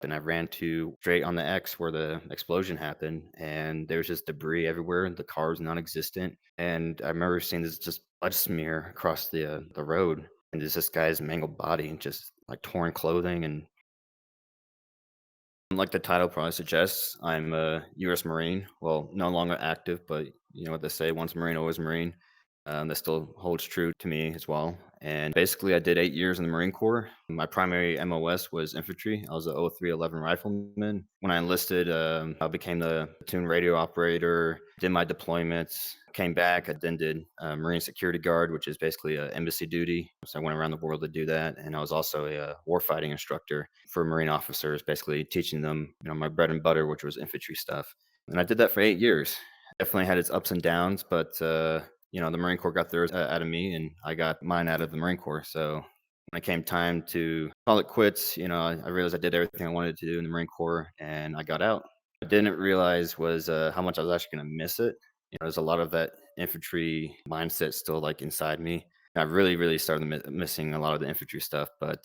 and I ran to straight on the X where the explosion happened, and there was just debris everywhere, and the car was non-existent, and I remember seeing this just blood smear across the road, and there's this guy's mangled body and just, like, torn clothing, and like the title probably suggests, I'm a U.S. Marine. Well, no longer active, but you know what they say, once Marine, always Marine. That still holds true to me as well. And basically, I did 8 years in the Marine Corps. My primary MOS was infantry. I was a 0311 rifleman. When I enlisted, I became the platoon radio operator, did my deployments, came back. I then did Marine Security Guard, which is basically embassy duty. So I went around the world to do that. And I was also a warfighting instructor for Marine officers, basically teaching them, my bread and butter, which was infantry stuff. And I did that for 8 years. Definitely had its ups and downs, but the Marine Corps got theirs out of me, and I got mine out of the Marine Corps. So when it came time to call it quits, I realized I did everything I wanted to do in the Marine Corps, and I got out. I didn't realize was how much I was actually going to miss it. There's a lot of that infantry mindset still like inside me. I really, really started missing a lot of the infantry stuff. But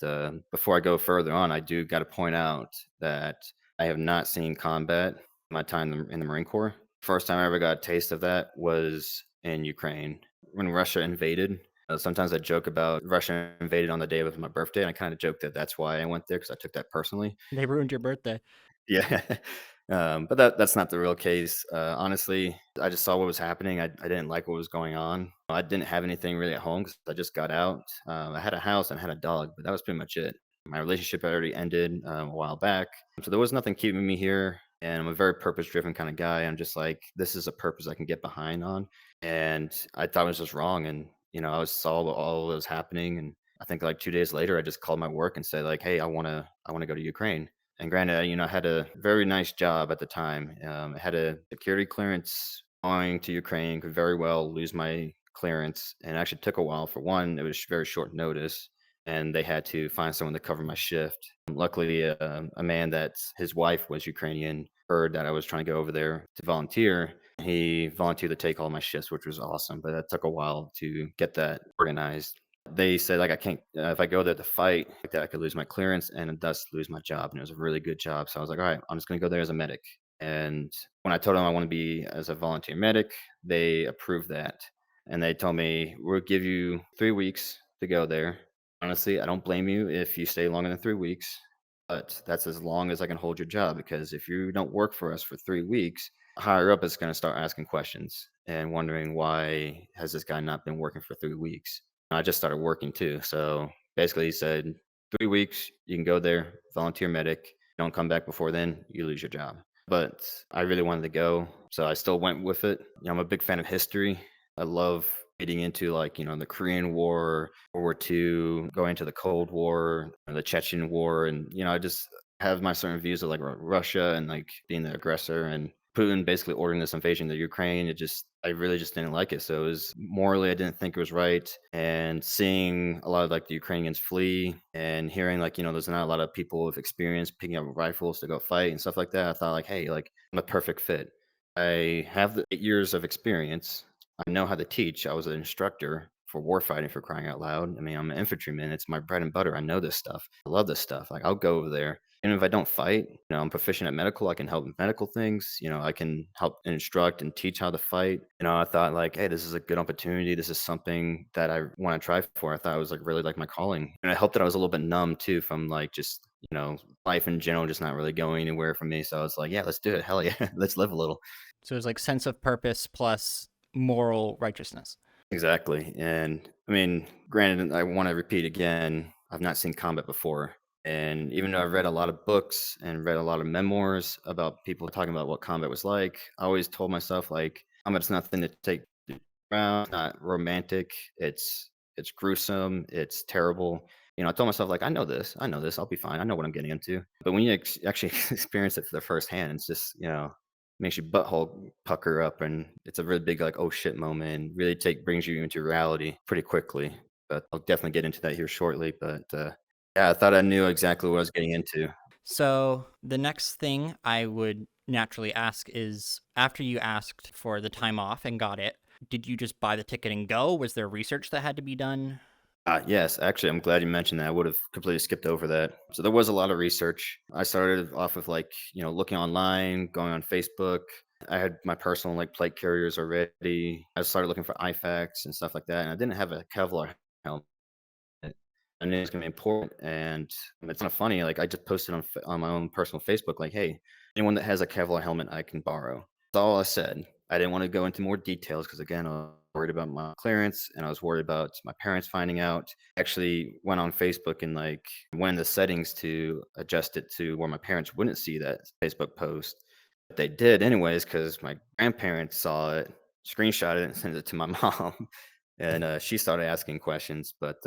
before I go further on, I do got to point out that I have not seen combat in my time in the Marine Corps. First time I ever got a taste of that was in Ukraine when Russia invaded. Sometimes I joke about Russia invaded on the day of my birthday, and I kind of joke that that's why I went there because I took that personally. They ruined your birthday. Yeah. But that's not the real case. Honestly, I just saw what was happening. I didn't like what was going on. I didn't have anything really at home because I just got out. I had a house and I had a dog, but that was pretty much it. My relationship had already ended a while back. So there was nothing keeping me here. And I'm a very purpose driven kind of guy. I'm just like, this is a purpose I can get behind on. And I thought it was just wrong. And, I was saw all that was happening. And I think like 2 days later, I just called my work and said, like, hey, I want to go to Ukraine. And granted, I had a very nice job at the time. I had a security clearance going to Ukraine, could very well lose my clearance. And it actually took a while. For one, it was very short notice, and they had to find someone to cover my shift. Luckily, a man that his wife was Ukrainian heard that I was trying to go over there to volunteer. He volunteered to take all my shifts, which was awesome. But that took a while to get that organized. They said, like, I can't if I go there to fight like that, I could lose my clearance and thus lose my job, and it was a really good job, so I was like, "Alright, I'm just gonna go there as a medic," and when I told them I wanna be as a volunteer medic, they approved that, and they told me, "We'll give you 3 weeks to go there." Honestly, I don't blame you if you stay longer than 3 weeks, but that's as long as I can hold your job, because if you don't work for us for 3 weeks, higher up is gonna start asking questions and wondering, "Why has this guy not been working for 3 weeks?" I just started working too. So basically, he said, 3 weeks, you can go there, volunteer medic. Don't come back before then, you lose your job. But I really wanted to go. So I still went with it. I'm a big fan of history. I love getting into like, the Korean War, World War II, going into the Cold War, the Chechen War. And, I just have my certain views of like Russia and like being the aggressor and Putin basically ordering this invasion of Ukraine. I really just didn't like it. So it was morally, I didn't think it was right. And seeing a lot of like the Ukrainians flee and hearing like, there's not a lot of people with experience picking up rifles to go fight and stuff like that. I thought like, hey, like I'm a perfect fit. I have the 8 years of experience. I know how to teach. I was an instructor for warfighting, for crying out loud. I mean, I'm an infantryman. It's my bread and butter. I know this stuff. I love this stuff. Like I'll go over there. And if I don't fight, I'm proficient at medical. I can help with medical things. I can help instruct and teach how to fight. I thought like, hey, this is a good opportunity. This is something that I want to try for. I thought it was like really like my calling. And I hope that I was a little bit numb too from like just, life in general, just not really going anywhere for me. So I was like, yeah, let's do it. Hell yeah. Let's live a little. So it's like sense of purpose plus moral righteousness. Exactly. And I mean, granted, I want to repeat again, I've not seen combat before. And even though I've read a lot of books and read a lot of memoirs about people talking about what combat was like, I always told myself like combat's nothing to take around, it's not romantic, it's gruesome, it's terrible. I told myself like I know this, I'll be fine. I know what I'm getting into. But when you actually experience it for the first hand, it's just, makes your butthole pucker up, and it's a really big, like, "Oh, shit," moment, and really take brings you into reality pretty quickly, but I'll definitely get into that here shortly, but, yeah, I thought I knew exactly what I was getting into. So the next thing I would naturally ask is after you asked for the time off and got it, did you just buy the ticket and go? Was there research that had to be done? Yes, actually, I'm glad you mentioned that. I would have completely skipped over that. So there was a lot of research. I started off with like, looking online, going on Facebook. I had my personal like plate carriers already. I started looking for IFACs and stuff like that. And I didn't have a Kevlar helmet. I knew it was gonna be important, and it's kinda funny, like, I just posted on my own personal Facebook, like, "Hey, anyone that has a Kevlar helmet I can borrow." That's all I said. I didn't wanna go into more details because, again, I was worried about my clearance, and I was worried about my parents finding out. Actually went on Facebook and, like, went in the settings to adjust it to where my parents wouldn't see that Facebook post. But they did anyways because my grandparents saw it, screenshot it, and sent it to my mom, and, she started asking questions, but,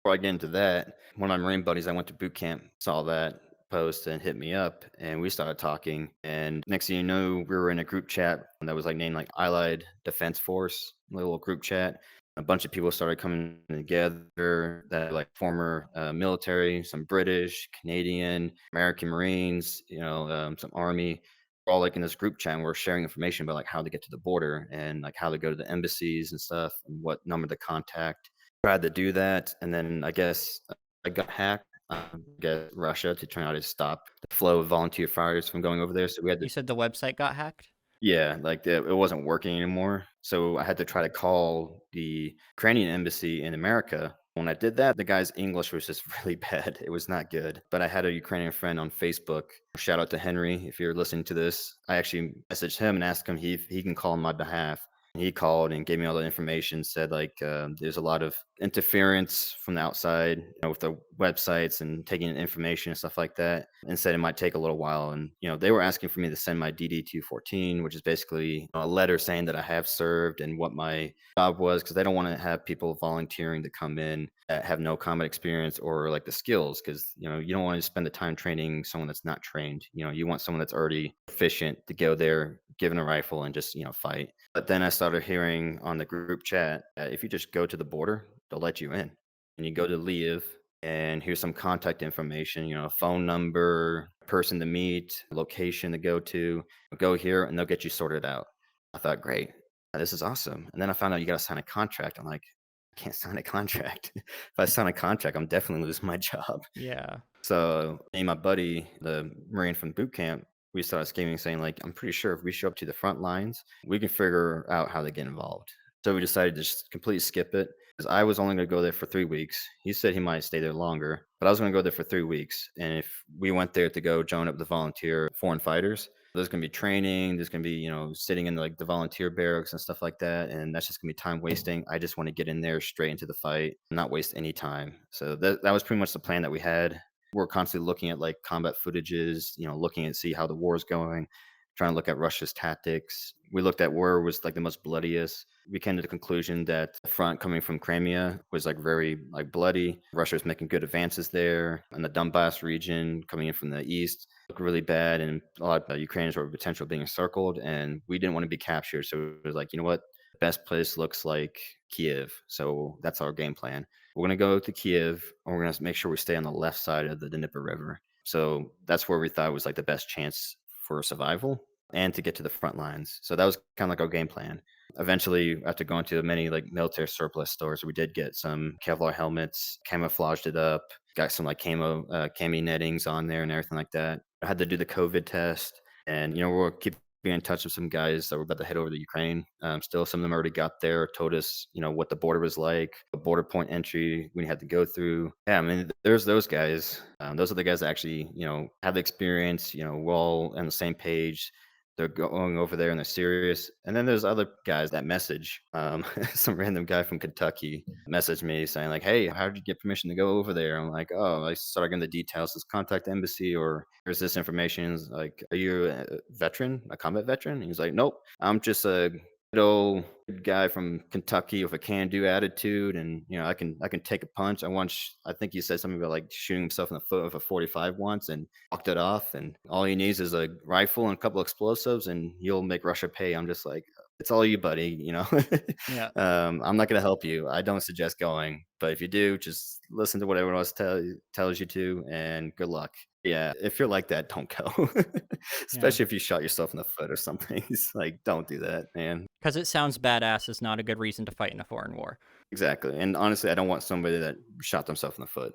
before I get into that, one of my Marine buddies I went to boot camp saw that post and hit me up, and we started talking. And next thing you know, we were in a group chat that was like named like Allied Defense Force, a little group chat. A bunch of people started coming together that like former military, some British, Canadian, American Marines, some Army. We're all like in this group chat and we're sharing information about like how to get to the border and like how to go to the embassies and stuff and what number to contact. Tried to do that, and then I guess I got hacked, get Russia to try to stop the flow of volunteer fighters from going over there, so we had to. You said the website got hacked? Yeah, like, it wasn't working anymore, so I had to try to call the Ukrainian embassy in America. When I did that, the guy's English was just really bad, it was not good, but I had a Ukrainian friend on Facebook. Shout out to Henry, if you're listening to this. I actually messaged him and asked him if he can call on my behalf. He called and gave me all the information, said, like, there's a lot of interference from the outside, with the websites and taking information and stuff like that, and said it might take a little while. And, they were asking for me to send my DD-214, which is basically a letter saying that I have served and what my job was, because they don't want to have people volunteering to come in that have no combat experience or like the skills, because, you don't want to spend the time training someone that's not trained. You want someone that's already proficient to go there, given a rifle and just, fight. But then I started hearing on the group chat that if you just go to the border, they'll let you in. And you go to leave, and here's some contact information, a phone number, person to meet, location to go to. Go here, and they'll get you sorted out. I thought, great, this is awesome. And then I found out you got to sign a contract. I'm like, I can't sign a contract. If I sign a contract, I'm definitely losing my job. Yeah. So me and my buddy, the Marine from boot camp, we started scheming, saying like, I'm pretty sure if we show up to the front lines, we can figure out how to get involved. So we decided to just completely skip it because I was only going to go there for 3 weeks. He said he might stay there longer, but I was going to go there for 3 weeks. And if we went there to go join up the volunteer foreign fighters, there's going to be training. There's going to be, sitting in like the volunteer barracks and stuff like that. And that's just going to be time wasting. I just want to get in there straight into the fight, not waste any time. So that was pretty much the plan that we had. We're constantly looking at like combat footages, looking and see how the war is going, trying to look at Russia's tactics. We looked at where was like the most bloodiest. We came to the conclusion that the front coming from Crimea was like very like bloody. Russia was making good advances there, and the Donbass region coming in from the east looked really bad, and a lot of Ukrainians were potential being encircled, and we didn't want to be captured. So it was like, you know what, the best place looks like Kiev. So that's our game plan. We're going to go to Kiev, and we're going to make sure we stay on the left side of the Dnieper River. So that's where we thought was like the best chance for survival and to get to the front lines. So that was kind of like our game plan. Eventually, after going to many like military surplus stores, we did get some Kevlar helmets, camouflaged it up, got some like cami nettings on there and everything like that. I had to do the COVID test, and we'll keep being in touch with some guys that were about to head over to Ukraine. Still, some of them already got there, told us, what the border was like, the border point entry we had to go through. Yeah, I mean, there's those guys. Those are the guys that actually, have the experience. We're all on the same page. They're going over there and they're serious. And then there's other guys that message. Some random guy from Kentucky messaged me saying like, "Hey, how did you get permission to go over there?" I'm like, "Oh, I started getting the details. Let's contact the embassy, or here's this information." It's like, "Are you a veteran, a combat veteran?" And he's like, "Nope, I'm just a good old guy from Kentucky with a can-do attitude, and I can take a punch." I think he said something about like shooting himself in the foot with a 45 once and walked it off. And all he needs is a rifle and a couple explosives, and you'll make Russia pay. I'm just like, it's all you, buddy. Yeah. I'm not gonna help you. I don't suggest going, but if you do, just listen to what everyone else tells you to, and good luck. Yeah, if you're like that, don't go. Yeah. Especially if you shot yourself in the foot or something. It's like, don't do that, man. Because it sounds badass is not a good reason to fight in a foreign war. Exactly, and honestly, I don't want somebody that shot themselves in the foot.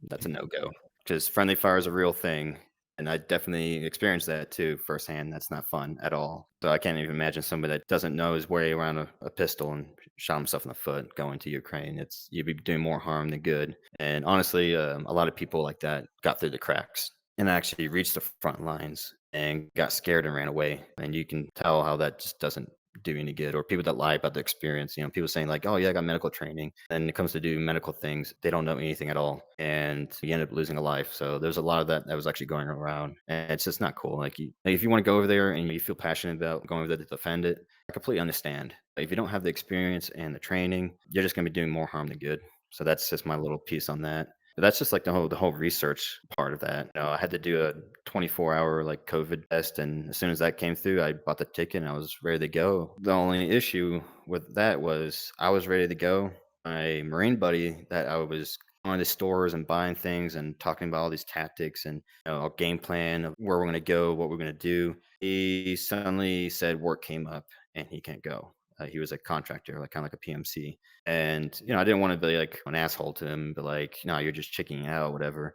That's a no-go. Because friendly fire is a real thing, and I definitely experienced that too firsthand. That's not fun at all. So I can't even imagine somebody that doesn't know his way around a pistol and shot himself in the foot going to Ukraine. It's you'd be doing more harm than good. And honestly, a lot of people like that got through the cracks and actually reached the front lines and got scared and ran away. And you can tell how that just doesn't do any good. Or people that lie about the experience, people saying like, oh yeah, I got medical training, and it comes to do medical things, they don't know anything at all, and you end up losing a life. So there's a lot of that was actually going around, and it's just not cool. Like, if you want to go over there and you feel passionate about going over there to defend it, I completely understand. But if you don't have the experience and the training, you're just going to be doing more harm than good. So that's just my little piece on that. But that's just like the whole research part of that. I had to do a 24-hour like COVID test, and as soon as that came through, I bought the ticket and I was ready to go. The only issue with that was I was ready to go. My Marine buddy that I was going to stores and buying things and talking about all these tactics and a game plan of where we're going to go, what we're going to do. He suddenly said work came up and he can't go. He was a contractor, like kind of like a PMC. And, I didn't want to be like an asshole to him, but like, no, you're just chicking out, whatever.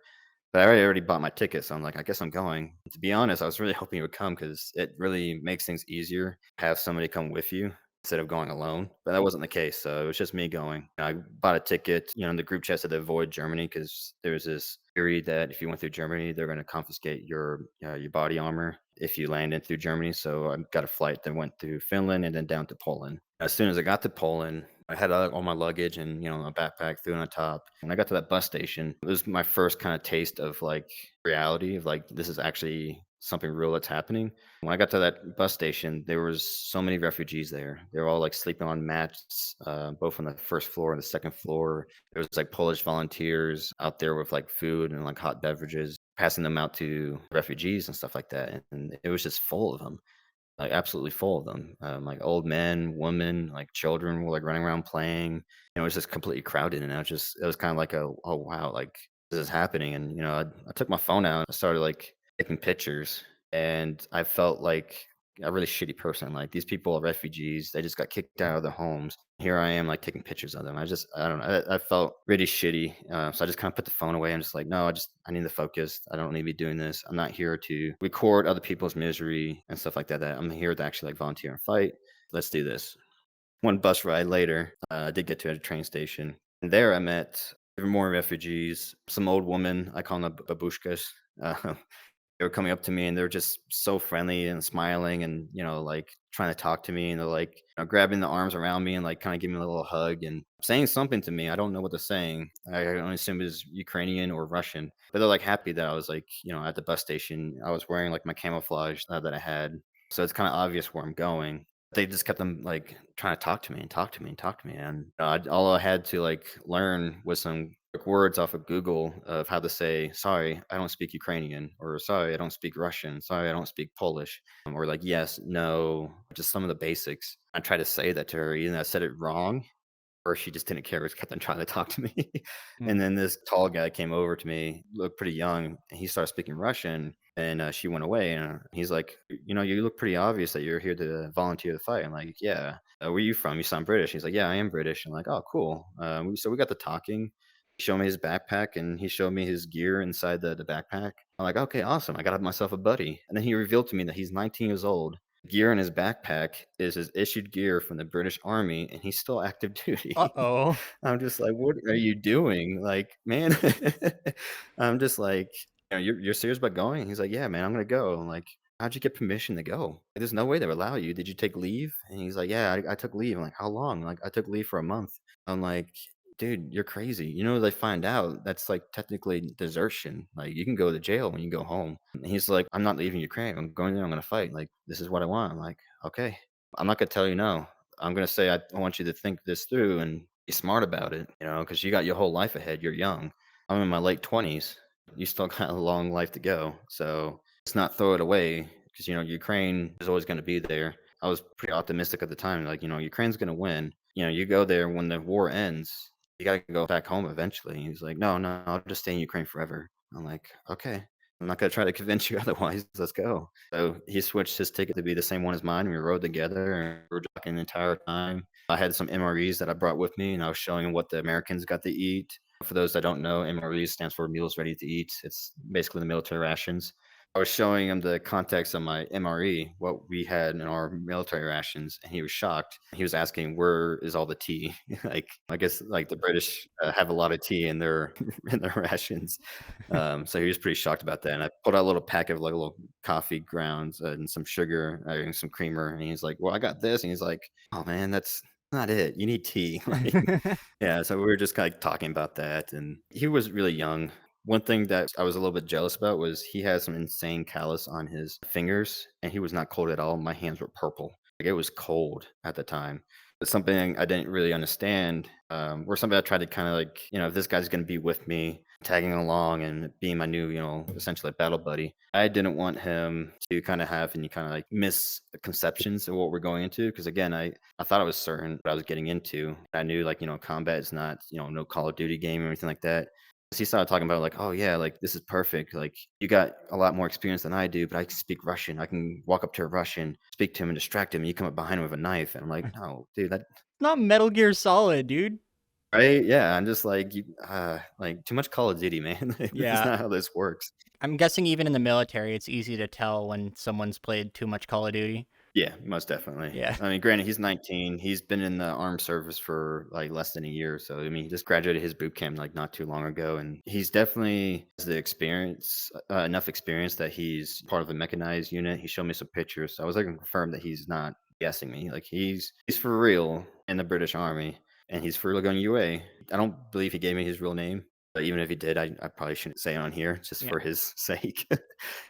But I already bought my ticket, so I'm like, I guess I'm going. To be honest, I was really hoping it would come because it really makes things easier to have somebody come with you instead of going alone. But that wasn't the case, so it was just me going. I bought a ticket, in the group chat said to avoid Germany because there's this theory that if you went through Germany, they're going to confiscate your body armor if you land in through Germany. So I got a flight that went through Finland and then down to Poland. As soon as I got to Poland, I had all my luggage and a backpack threw on top. When I got to that bus station, it was my first kind of taste of like reality of like this is actually something real that's happening. When I got to that bus station, there was so many refugees there. They were all like sleeping on mats, both on the first floor and the second floor. There was like Polish volunteers out there with like food and like hot beverages, passing them out to refugees and stuff like that. And it was just full of them, like absolutely full of them. Like old men, women, like children were like running around playing. It was just completely crowded, and it was kind of like oh wow, like this is happening. And I took my phone out, and I started like taking pictures, and I felt like a really shitty person. Like these people are refugees; they just got kicked out of their homes. Here I am, like taking pictures of them. I don't know. I felt really shitty. So I just kind of put the phone away. I'm just like, no, I need to focus. I don't need to be doing this. I'm not here to record other people's misery and stuff like that. I'm here to actually like volunteer and fight. Let's do this. One bus ride later, I did get to a train station. And there I met even more refugees, some old woman. I call them babushkas. Uh, they were coming up to me and they're just so friendly and smiling and like trying to talk to me, and they're like grabbing the arms around me and like kind of giving me a little hug and saying something to me. I don't know what they're saying. I only assume it was Ukrainian or Russian, but they're like happy that I was like at the bus station. I was wearing like my camouflage that I had, so it's kind of obvious where I'm going. They just kept them like trying to talk to me and talk to me and talk to me, and all I had to like learn was some quick words off of Google of how to say, "Sorry, I don't speak Ukrainian," or "Sorry, I don't speak Russian," "Sorry, I don't speak Polish," or like "Yes," "No," just some of the basics. I tried to say that to her, even though I said it wrong, or she just didn't care, just kept on trying to talk to me. And Mm. then this tall guy came over to me, looked pretty young, and he started speaking Russian, and she went away, and he's like, you look pretty obvious that you're here to volunteer to fight." I'm like, "Yeah." "Where are you from? You sound British." He's like, "Yeah, I am British." I'm like, "Oh, cool." So we got to talking. He showed me his backpack and he showed me his gear inside the backpack. I'm like, "Okay, awesome. I got myself a buddy." And then he revealed to me that he's 19 years old. Gear in his backpack is his issued gear from the British Army, and he's still active duty. Uh-oh. I'm just like, "What are you doing?" Like, man, I'm just like, "You're serious about going?" He's like, "Yeah, man, I'm gonna go." I'm like, "How'd you get permission to go? There's no way they would allow you. Did you take leave?" And he's like, "Yeah, I took leave." I'm like, "How long?" Like, "I took leave for a month." I'm like, "Dude, you're crazy." They find out, that's, like, technically desertion. Like, you can go to jail when you go home. And he's like, "I'm not leaving Ukraine. I'm going there. I'm gonna fight. Like, this is what I want." I'm like, "Okay. I'm not gonna tell you no. I'm gonna say I want you to think this through and be smart about it, because you got your whole life ahead. You're young. I'm in my late 20s. You still got a long life to go. So let's not throw it away because, Ukraine is always going to be there." I was pretty optimistic at the time. Like, Ukraine's going to win. You go there when the war ends, you got to go back home eventually. He's like, "No, no, I'll just stay in Ukraine forever." I'm like, "Okay." I'm not gonna try to convince you otherwise. Let's go." So he switched his ticket to be the same one as mine. We rode together and we were talking the entire time. I had some MREs that I brought with me, and I was showing him what the Americans got to eat. For those that don't know, MREs stands for Meals Ready to Eat. It's basically the military rations. I was showing him the context of my MRE, what we had in our military rations, and he was shocked. He was asking, "Where is all the tea?" Like, I guess, like, the British, have a lot of tea in their in their rations. So he was pretty shocked about that, and I pulled out a little pack of, like, little coffee grounds and some sugar, and some creamer, and he's like, "Well, I got this," and he's like, "Oh, man, that's not it. You need tea." Like, yeah, so we were just, like, talking about that, and he was really young. One thing that I was a little bit jealous about was he had some insane callus on his fingers, and he was not cold at all. My hands were purple. Like, it was cold at the time. But something I didn't really understand, or something I tried to kinda, like, if this guy's gonna be with me, tagging along and being my new, essentially battle buddy, I didn't want him to kinda have any kinda, like, misconceptions of what we're going into. Because again, I thought I was certain what I was getting into. I knew, like, combat is not, no Call of Duty game or anything like that. He started talking about, like, "Oh, yeah, like, this is perfect, like, you got a lot more experience than I do, but I can speak Russian. I can walk up to a Russian, speak to him, and distract him, and you come up behind him with a knife." And I'm like, "No, dude, that." Not Metal Gear Solid, dude. Right? Yeah, I'm just like, "You like, too much Call of Duty, man. Like, this is Yeah. not how this works." I'm guessing even in the military, it's easy to tell when someone's played too much Call of Duty. Yeah, most definitely. Yeah. I mean, granted, he's 19. He's been in the armed service for, like, less than a year, so, I mean, he just graduated his boot camp, like, not too long ago, and he's definitely has the experience, enough experience that he's part of a mechanized unit. He showed me some pictures, so I was able to confirm that he's not guessing me. Like, he's for real in the British Army, and he's for real going UA. I don't believe he gave me his real name, but even if he did, I probably shouldn't say it on here just Yeah. for his sake.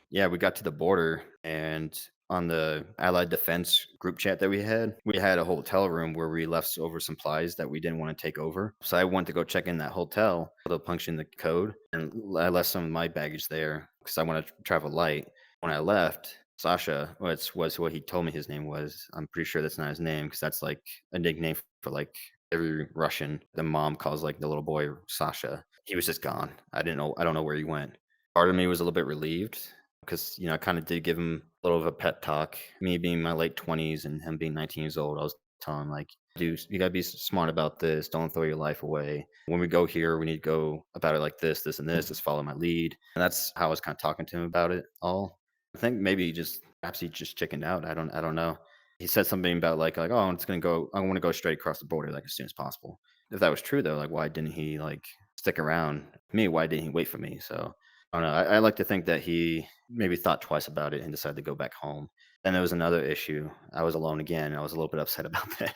Yeah, we got to the border, and on the Allied Defense group chat that we had a hotel room where we left over supplies that we didn't want to take over. So I went to go check in that hotel to punch in the code, and I left some of my baggage there because I want to travel light. When I left, Sasha, was what he told me his name was. I'm pretty sure that's not his name because that's like a nickname for like every Russian. The mom calls like the little boy Sasha. He was just gone. I don't know where he went. Part of me was a little bit relieved because, I kind of did give him a little of a pep talk. Me being in my late 20s and him being 19 years old, I was telling him, like, dude, you got to be smart about this. Don't throw your life away. When we go here, we need to go about it like this, and this. Just follow my lead. And that's how I was kind of talking to him about it all. I think maybe perhaps he just chickened out. I don't know. He said something about like, oh, I want to go straight across the border like as soon as possible. If that was true though, like, why didn't he like stick around me? Why didn't he wait for me? So I don't know. I like to think that he maybe thought twice about it and decided to go back home. Then there was another issue. I was alone again. I was a little bit upset about that.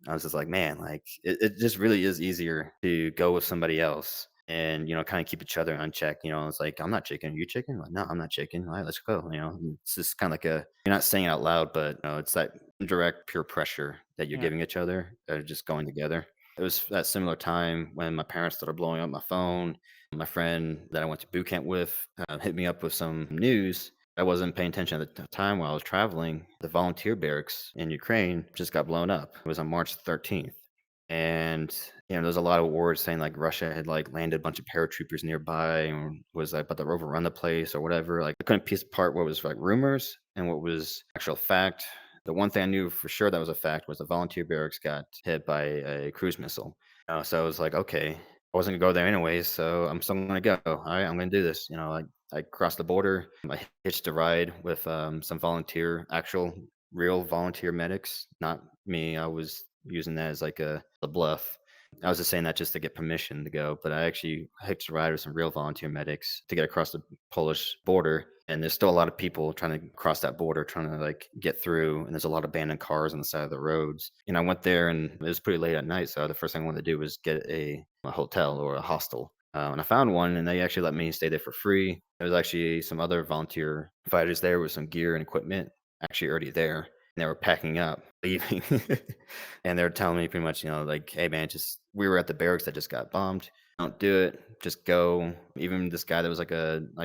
I was just like, man, like it just really is easier to go with somebody else and, kind of keep each other on check. It's like, I'm not chicken. Are you chicken? Like, no, I'm not chicken. All right, let's go. And it's just kind of like you're not saying it out loud, but it's that indirect peer pressure that you're Yeah. giving each other, just going together. It was that similar time when my parents started blowing up my phone. My friend that I went to boot camp with hit me up with some news. I wasn't paying attention at the time while I was traveling. The volunteer barracks in Ukraine just got blown up. It was on March 13th. And, there's a lot of words saying like Russia had like landed a bunch of paratroopers nearby and was like about to overrun the place or whatever. Like I couldn't piece apart what was like rumors and what was actual fact. The one thing I knew for sure that was a fact was the volunteer barracks got hit by a cruise missile. So I was like, okay, I wasn't gonna go there anyways, so I'm still gonna go. All right, I'm gonna do this. I crossed the border. I hitched a ride with some actual real volunteer medics, not me. I was using that as like a bluff. I was just saying that just to get permission to go, but I actually hitched a ride with some real volunteer medics to get across the Polish border. And there's still a lot of people trying to cross that border, trying to like get through. And there's a lot of abandoned cars on the side of the roads. And I went there, and it was pretty late at night, so the first thing I wanted to do was get a hotel or a hostel. And I found one, and they actually let me stay there for free. There was actually some other volunteer fighters there with some gear and equipment actually already there, and they were packing up, leaving. And they were telling me pretty much, like, hey, man, just we were at the barracks that just got bombed. Don't do it. Just go. Even this guy that was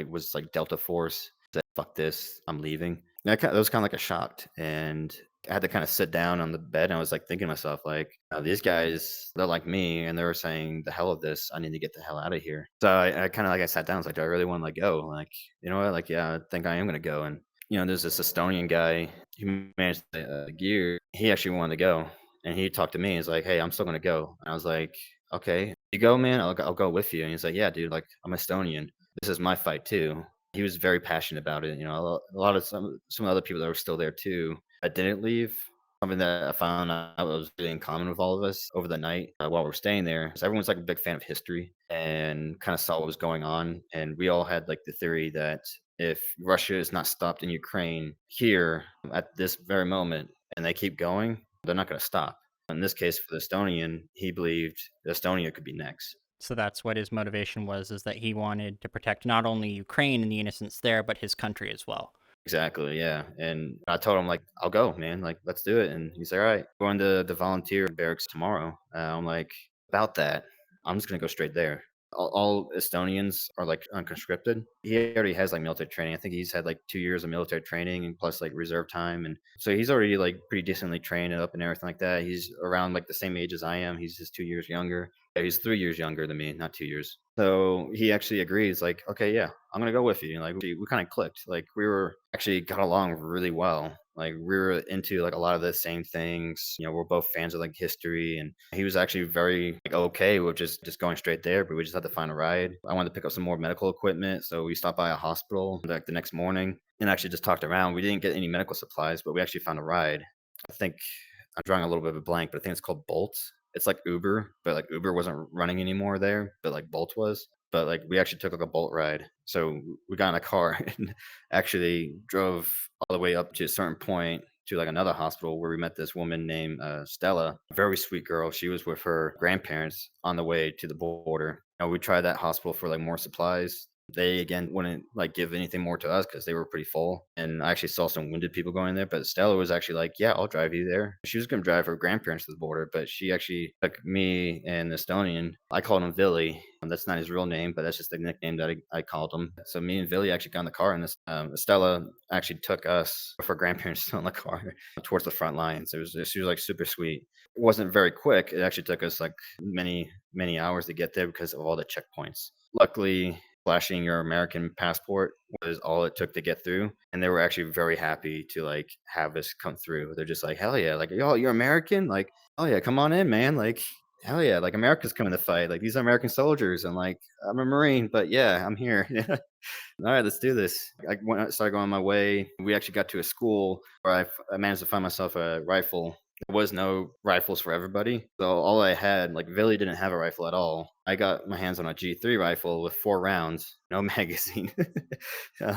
was like Delta Force said, fuck this. I'm leaving. That was kind of like a shock. And I had to kind of sit down on the bed and I was like thinking to myself, like, these guys, they're like me and they were saying, the hell of this. I need to get the hell out of here. So I kind of like, I sat down, I was like, do I really want to like go? Like, you know what? Like, yeah, I think I am going to go. And, there's this Estonian guy who managed the gear. He actually wanted to go and he talked to me. He's like, hey, I'm still going to go. And I was like, okay, you go, man. I'll go with you. And he's like, yeah, dude, like, I'm Estonian. This is my fight too. He was very passionate about it. A lot of some other people that were still there too I didn't leave. Something that I found out was really in common with all of us over the night while we're staying there. So everyone's like a big fan of history and kind of saw what was going on. And we all had like the theory that if Russia is not stopped in Ukraine here at this very moment and they keep going, they're not going to stop. In this case, for the Estonian, he believed Estonia could be next. So that's what his motivation was, is that he wanted to protect not only Ukraine and the innocents there, but his country as well. Exactly, yeah, and I told him, like, "I'll go, man, like, let's do it," and he's like, "Alright, going to the volunteer barracks tomorrow." I'm like, "About that, I'm just gonna go straight there." All Estonians are, like, unconscripted. He already has, like, military training. I think he's had, like, 2 years of military training and plus, like, reserve time, and so he's already, like, pretty decently trained up and everything like that. He's around, like, the same age as I am. He's just 2 years younger. Yeah, he's 3 years younger than me, not 2 years. So he actually agrees, like, "Okay, yeah, I'm gonna go with you." Like, we kinda clicked. Like, we were actually got along really well. Like, we were into, like, a lot of the same things. We're both fans of, like, history, and he was actually very, like, okay with just going straight there, but we just had to find a ride. I wanted to pick up some more medical equipment, so we stopped by a hospital, like, the next morning and actually just talked around. We didn't get any medical supplies, but we actually found a ride. I think I'm drawing a little bit of a blank, but I think it's called Bolt. It's like Uber, but like Uber wasn't running anymore there, but like Bolt was. But like we actually took like a Bolt ride. So we got in a car and actually drove all the way up to a certain point to like another hospital where we met this woman named Stella, very sweet girl. She was with her grandparents on the way to the border. We tried that hospital for like more supplies. They again wouldn't like give anything more to us because they were pretty full. And I actually saw some wounded people going there, but Stella was actually like, "Yeah, I'll drive you there." She was gonna drive her grandparents to the border, but she actually took me and the Estonian. I called him Billy. That's not his real name, but that's just the nickname that I called him. So me and Billy actually got in the car, and Stella actually took us with her grandparents still in the car towards the front lines. She was like super sweet. It wasn't very quick. It actually took us like many hours to get there because of all the checkpoints. Luckily, flashing your American passport was all it took to get through, and they were actually very happy to, like, have us come through. They're just like, "Hell yeah," like, "Yo, you're American? Like, oh yeah, come on in, man, like, hell yeah, like, America's coming to fight, like, these are American soldiers, and, like, I'm a Marine, but yeah, I'm here. Alright, let's do this." I started going on my way. We actually got to a school where I managed to find myself a rifle. There was no rifles for everybody, so all I had like, Billy didn't have a rifle at all. I got my hands on a G3 rifle with 4 rounds, no magazine.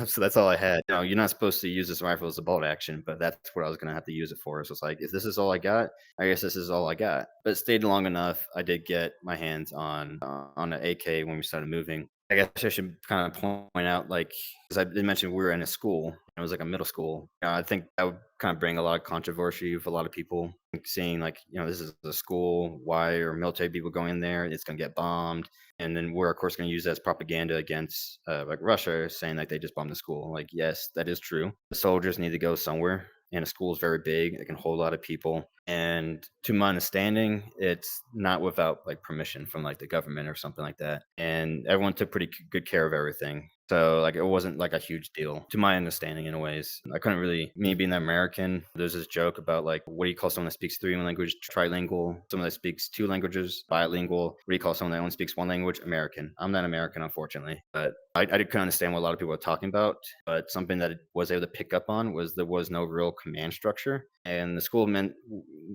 So that's all I had. You're not supposed to use this rifle as a bolt action, but that's what I was gonna have to use it for. So it's like, if this is all I got, I guess this is all I got. But it stayed long enough. I did get my hands on an AK when we started moving. I guess I should kind of point out, like, because I did mention we were in a school. It was like a middle school. I think that would kind of bring a lot of controversy with a lot of people, like, seeing like, this is a school. Why are military people going there? It's going to get bombed, and then we're of course going to use that as propaganda against like Russia, saying like they just bombed the school. Like, yes, that is true. The soldiers need to go somewhere, and a school is very big. It can hold a lot of people. And to my understanding, it's not without like permission from like the government or something like that. And everyone took pretty good care of everything. So like it wasn't like a huge deal to my understanding in ways. I couldn't really me being an American, there's this joke about like what do you call someone that speaks 3 languages? Trilingual, someone that speaks 2 languages, bilingual. What do you call someone that only speaks 1 language? American. I'm not American, unfortunately. But I couldn't understand what a lot of people were talking about. But something that I was able to pick up on was there was no real command structure. And the school meant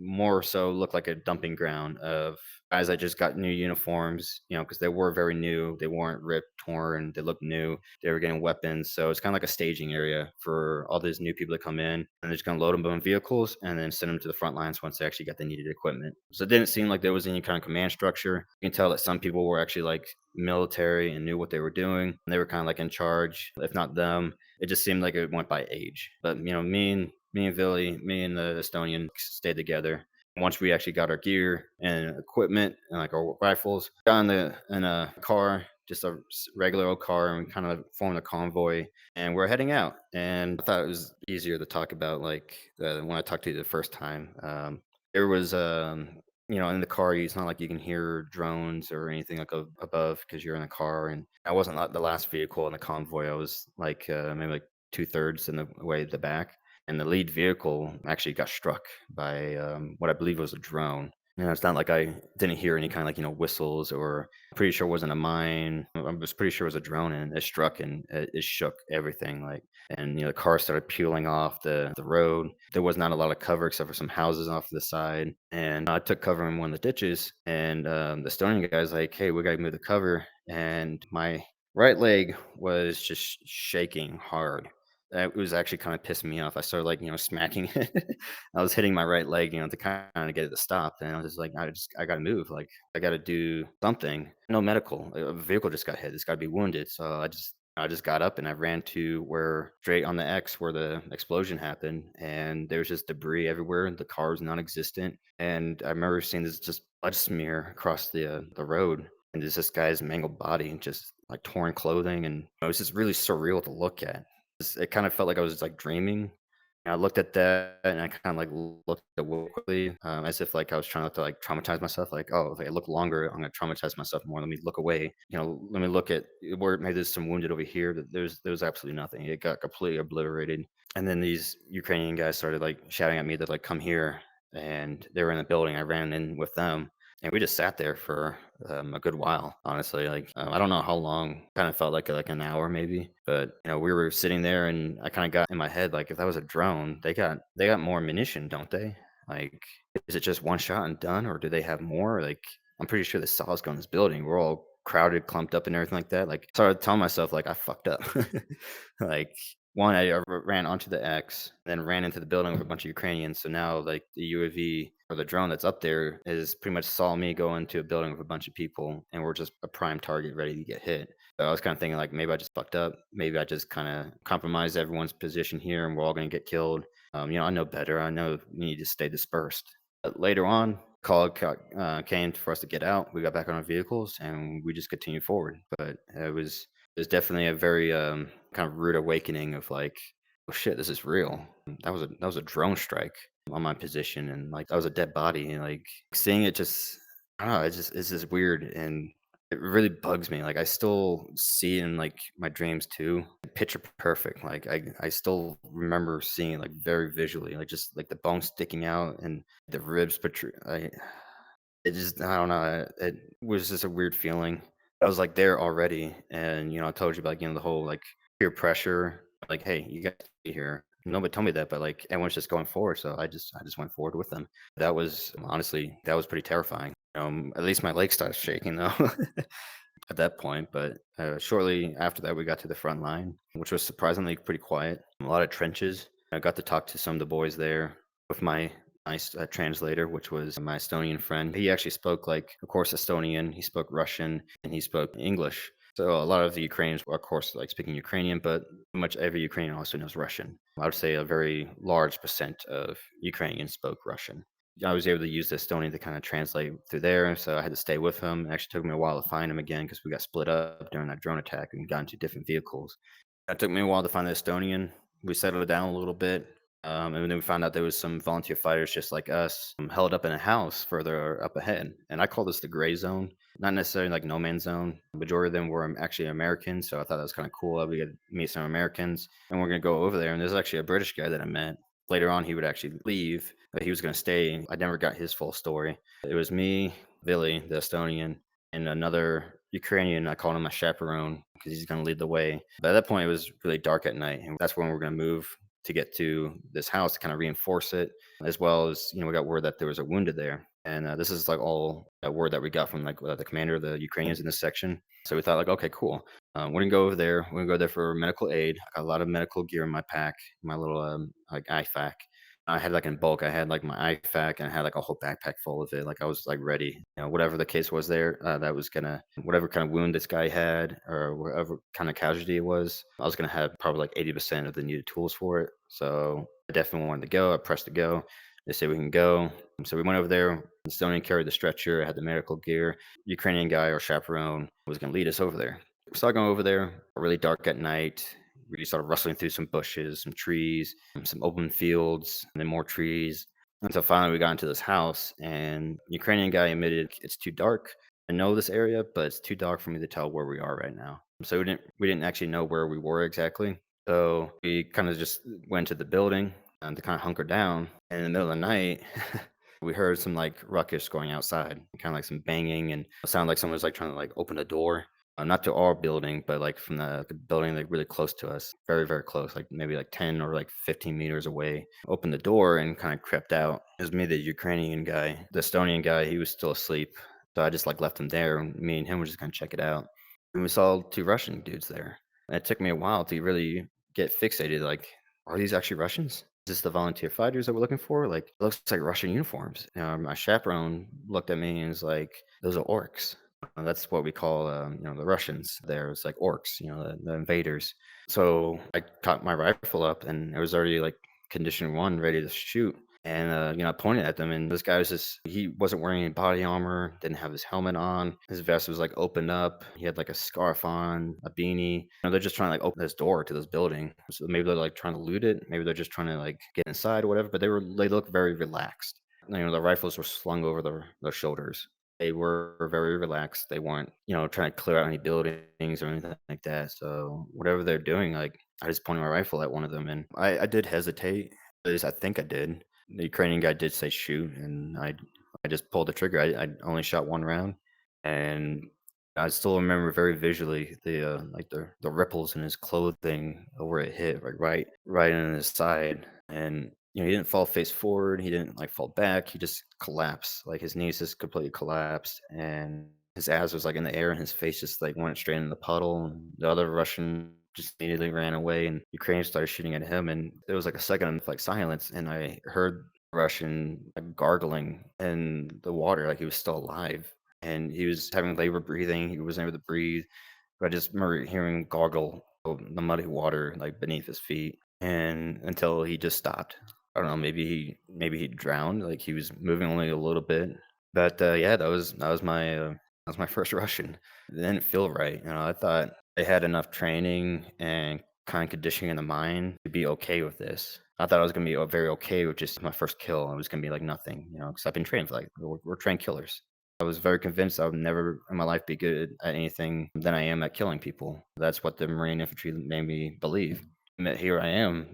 more so looked like a dumping ground of guys that just got new uniforms, because they were very new. They weren't ripped, torn. They looked new. They were getting weapons. So it's kind of like a staging area for all these new people to come in. And they're just going to load them on vehicles and then send them to the front lines once they actually got the needed equipment. So it didn't seem like there was any kind of command structure. You can tell that some people were actually like military and knew what they were doing. And they were kind of like in charge, if not them. It just seemed like it went by age. But, me and Billy, me and the Estonian stayed together. Once we actually got our gear and equipment and like our rifles, got in a car just a regular old car, and we kind of formed a convoy, and we're heading out. And I thought it was easier to talk about like when I talked to you the first time. There was in the car, it's not like you can hear drones or anything like above because you're in the car. And I wasn't the last vehicle in the convoy. I was like maybe like two-thirds in the way at the back. And the lead vehicle actually got struck by what I believe was a drone. It's not like I didn't hear any kind of like, whistles, or pretty sure it wasn't a mine. I was pretty sure it was a drone, and it struck, and it shook everything. Like, and the car started peeling off the road. There was not a lot of cover except for some houses off to the side. And I took cover in one of the ditches, and the Estonian guy's like, "Hey, we gotta move the cover." And my right leg was just shaking hard. That was actually kind of pissing me off. I started like, smacking it. I was hitting my right leg, to kind of get it to stop. And I was just like, I gotta move. Like, I gotta do something. No medical. A vehicle just got hit. It's gotta be wounded. So I just got up and I ran to where straight on the X where the explosion happened, and there was just debris everywhere. The car was non-existent, and I remember seeing this just blood smear across the road, and there's this guy's mangled body and just like torn clothing, and it was just really surreal to look at. It kind of felt like I was like dreaming. And I looked at that, and I kind of like looked at it quickly, as if like I was trying not to like traumatize myself. Like, oh, if I look longer, I'm gonna traumatize myself more. Let me look away. Let me look at where maybe there's some wounded over here. But there was absolutely nothing. It got completely obliterated. And then these Ukrainian guys started like shouting at me to like come here, and they were in the building. I ran in with them, and we just sat there for a good while. Honestly, like I don't know how long. Kind of felt like an hour maybe, but we were sitting there, and I kind of got in my head like if that was a drone, they got more ammunition, don't they? Like, is it just one shot and done, or do they have more? Like, I'm pretty sure the saws go in this building. We're all crowded, clumped up, and everything like that. Like, started telling myself like I fucked up. Like, one, I ran onto the X, then ran into the building with a bunch of Ukrainians. So now, like, the UAV or the drone that's up there is pretty much saw me go into a building with a bunch of people, and we're just a prime target ready to get hit. So I was kind of thinking, like, maybe I just fucked up. Maybe I just kind of compromised everyone's position here, and we're all going to get killed. I know better. I know we need to stay dispersed. But later on, came for us to get out. We got back on our vehicles, and we just continued forward. But it was definitely a very kind of rude awakening of like, oh shit, this is real. That was a drone strike on my position, and like that was a dead body, and like seeing it just, I don't know, it's just weird, and it really bugs me. Like, I still see it in like my dreams too, picture perfect. Like, I still remember seeing it like very visually, like just like the bones sticking out and the ribs protrude. I don't know. It was just a weird feeling. I was like there already, and I told you about the whole like peer pressure. Like, hey, you got to be here. Nobody told me that, but like everyone's just going forward, so I just went forward with them. That was honestly, that was pretty terrifying. At least my legs started shaking though at that point. But shortly after that, we got to the front line, which was surprisingly pretty quiet. A lot of trenches. I got to talk to some of the boys there with my nice translator, which was my Estonian friend. He actually spoke, like, of course, Estonian. He spoke Russian, and he spoke English. So a lot of the Ukrainians were, of course, like speaking Ukrainian, but pretty much every Ukrainian also knows Russian. I would say a very large percent of Ukrainians spoke Russian. I was able to use the Estonian to kind of translate through there, so I had to stay with him. It actually took me a while to find him again because we got split up during that drone attack and got into different vehicles. It took me a while to find the Estonian. We settled down a little bit, and then we found out there was some volunteer fighters just like us, held up in a house further up ahead. And I call this the gray zone, not necessarily like no man's zone. The majority of them were actually Americans, so I thought that was kind of cool. We could meet some Americans, and we're gonna go over there. And there's actually a British guy that I met. Later on, he would actually leave, but he was gonna stay. I never got his full story. It was me, Billy, the Estonian, and another Ukrainian. I called him my chaperone because he's going to lead the way. But at that point, it was really dark at night, and that's when we're going to move to get to this house to kind of reinforce it, as well as we got word that there was a wounded there. And this is like all a word that we got from like the commander of the Ukrainians in this section. So we thought like, okay, cool. We're gonna go over there. We're gonna go there for medical aid. I got a lot of medical gear in my pack, my little like IFAK. I had like in bulk, I had like my IFAK, and I had like a whole backpack full of it. Like, I was like ready, whatever the case was there, that was gonna, whatever kind of wound this guy had, or whatever kind of casualty it was, I was gonna have probably like 80% of the needed tools for it. So I definitely wanted to go. I pressed to go. They say we can go. So we went over there. Estonian carried the stretcher, had the medical gear. Ukrainian guy or chaperone was going to lead us over there. We started going over there, really dark at night. We started rustling through some bushes, some trees, some open fields, and then more trees. Until finally we got into this house, and Ukrainian guy admitted it's too dark. I know this area, but it's too dark for me to tell where we are right now. So we didn't actually know where we were exactly. So we kind of just went to the building to kind of hunker down. And in the middle of the night, we heard some like ruckus going outside, kind of like some banging, and it sounded like someone was like trying to like open a door. Not to our building, but like from the building like really close to us, very, very close, like maybe like 10 or like 15 meters away. Opened the door and kind of crept out. It was me, the Ukrainian guy. The Estonian guy, he was still asleep. So I just like left him there, and me and him were just gonna check it out. And we saw two Russian dudes there. And it took me a while to really get fixated. Like, are these actually Russians? Is this the volunteer fighters that we're looking for? Like, it looks like Russian uniforms. My chaperone looked at me and was like, "Those are orcs." That's what we call, the Russians. There, it's like orcs, the invaders. So I caught my rifle up, and it was already like condition one, ready to shoot. And I pointed at them, and this guy was just—he wasn't wearing any body armor, didn't have his helmet on. His vest was like opened up. He had like a scarf on, a beanie. They're just trying to like open this door to this building. So maybe they're like trying to loot it. Maybe they're just trying to like get inside or whatever. But they looked very relaxed. The rifles were slung over their shoulders. They were very relaxed. They weren't, trying to clear out any buildings or anything like that. So whatever they're doing, like I just pointed my rifle at one of them, and I did hesitate. At least I think I did. The Ukrainian guy did say shoot, and I just pulled the trigger. I only shot one round, and I still remember very visually the ripples in his clothing where it hit, like right in his side. And he didn't fall face forward. He didn't like fall back. He just collapsed. Like his knees just completely collapsed, and his ass was like in the air, and his face just like went straight in the puddle. And the other Russian just immediately ran away, and Ukraine started shooting at him. And there was like a second of like silence, and I heard Russian like gargling in the water, like he was still alive, and he was having labor breathing. He wasn't able to breathe. But I just remember hearing him gargle the muddy water like beneath his feet, and until he just stopped. I don't know, maybe he drowned, like he was moving only a little bit. But yeah, that was my first Russian. It didn't feel right. I thought I had enough training and kind of conditioning in the mind to be okay with this. I thought I was gonna be very okay with just my first kill. It was gonna be like nothing, because I've been trained for like we're trained killers. I was very convinced I would never in my life be good at anything than I am at killing people. That's what the Marine infantry made me believe. And that here I am,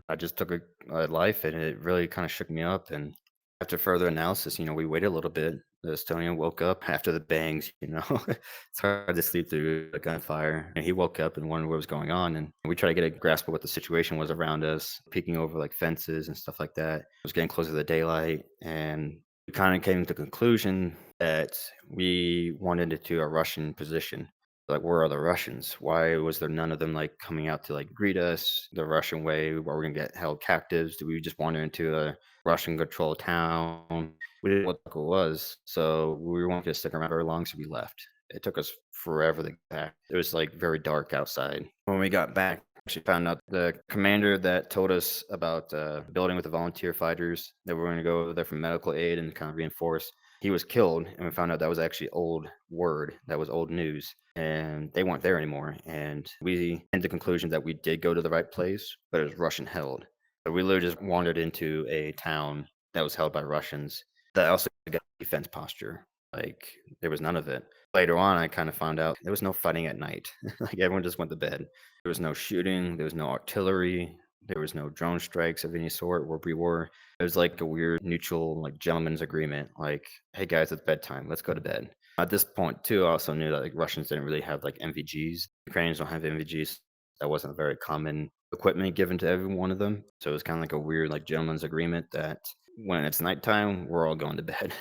I just took a life, and it really kind of shook me up. And after further analysis, we waited a little bit. The Estonian woke up after the bangs, it's hard to sleep through a gunfire. And he woke up and wondered what was going on. And we tried to get a grasp of what the situation was around us, peeking over like fences and stuff like that. It was getting closer to the daylight. And we kind of came to the conclusion that we wanted it to a Russian position. Like, where are the Russians? Why was there none of them like coming out to like greet us the Russian way? Were we gonna get held captives? Do we just wander into a Russian controlled town? We didn't know what it was, so we weren't gonna stick around very long, so we left. It took us forever to get back. It was like very dark outside. When we got back, actually found out the commander that told us about building with the volunteer fighters that we were going to go over there for medical aid and kind of reinforce. He was killed, and we found out that was actually old word. That was old news, and they weren't there anymore. And we came to the conclusion that we did go to the right place, but it was Russian held. So we literally just wandered into a town that was held by Russians. That also got defense posture. Like there was none of it. Later on, I kind of found out there was no fighting at night. Like everyone just went to bed. There was no shooting. There was no artillery. There was no drone strikes of any sort where we were. It was like a weird neutral, like gentleman's agreement. Like, hey guys, it's bedtime. Let's go to bed. At this point, too, I also knew that like Russians didn't really have like MVGs. Ukrainians don't have MVGs. That wasn't very common equipment given to every one of them. So it was kind of like a weird, like gentleman's agreement that when it's nighttime, we're all going to bed.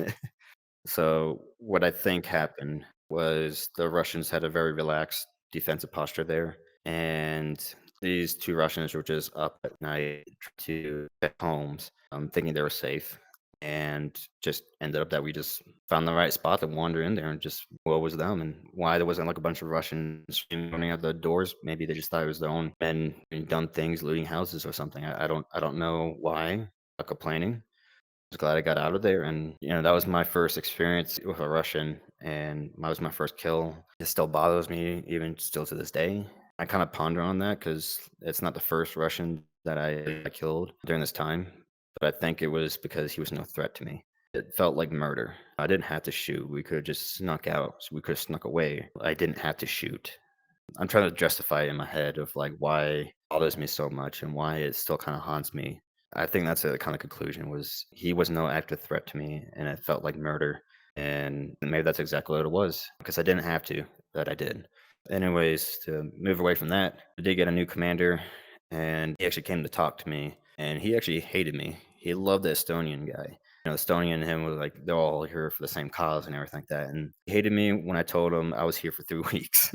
So what I think happened was the Russians had a very relaxed defensive posture there, and these two Russians were just up at night to check homes, thinking they were safe, and just ended up that we just found the right spot to wander in there and just what was them and why there wasn't like a bunch of Russians running out the doors. Maybe they just thought it was their own men doing dumb things, looting houses or something. I don't know why. Complaining. was glad I got out of there, and, that was my first experience with a Russian, and that was my first kill. It still bothers me even still to this day. I kinda ponder on that because it's not the first Russian that I killed during this time, but I think it was because he was no threat to me. It felt like murder. I didn't have to shoot. We could've just snuck out, so we could've snuck away. I didn't have to shoot. I'm trying to justify it in my head of, like, why it bothers me so much and why it still kinda haunts me. I think that's the kinda conclusion was he was no active threat to me, and it felt like murder, and maybe that's exactly what it was, because I didn't have to, but I did. Anyways, to move away from that, I did get a new commander, and he actually came to talk to me, and he actually hated me. He loved the Estonian guy. Estonia and him was like they're all here for the same cause and everything like that. And he hated me when I told him I was here for 3 weeks.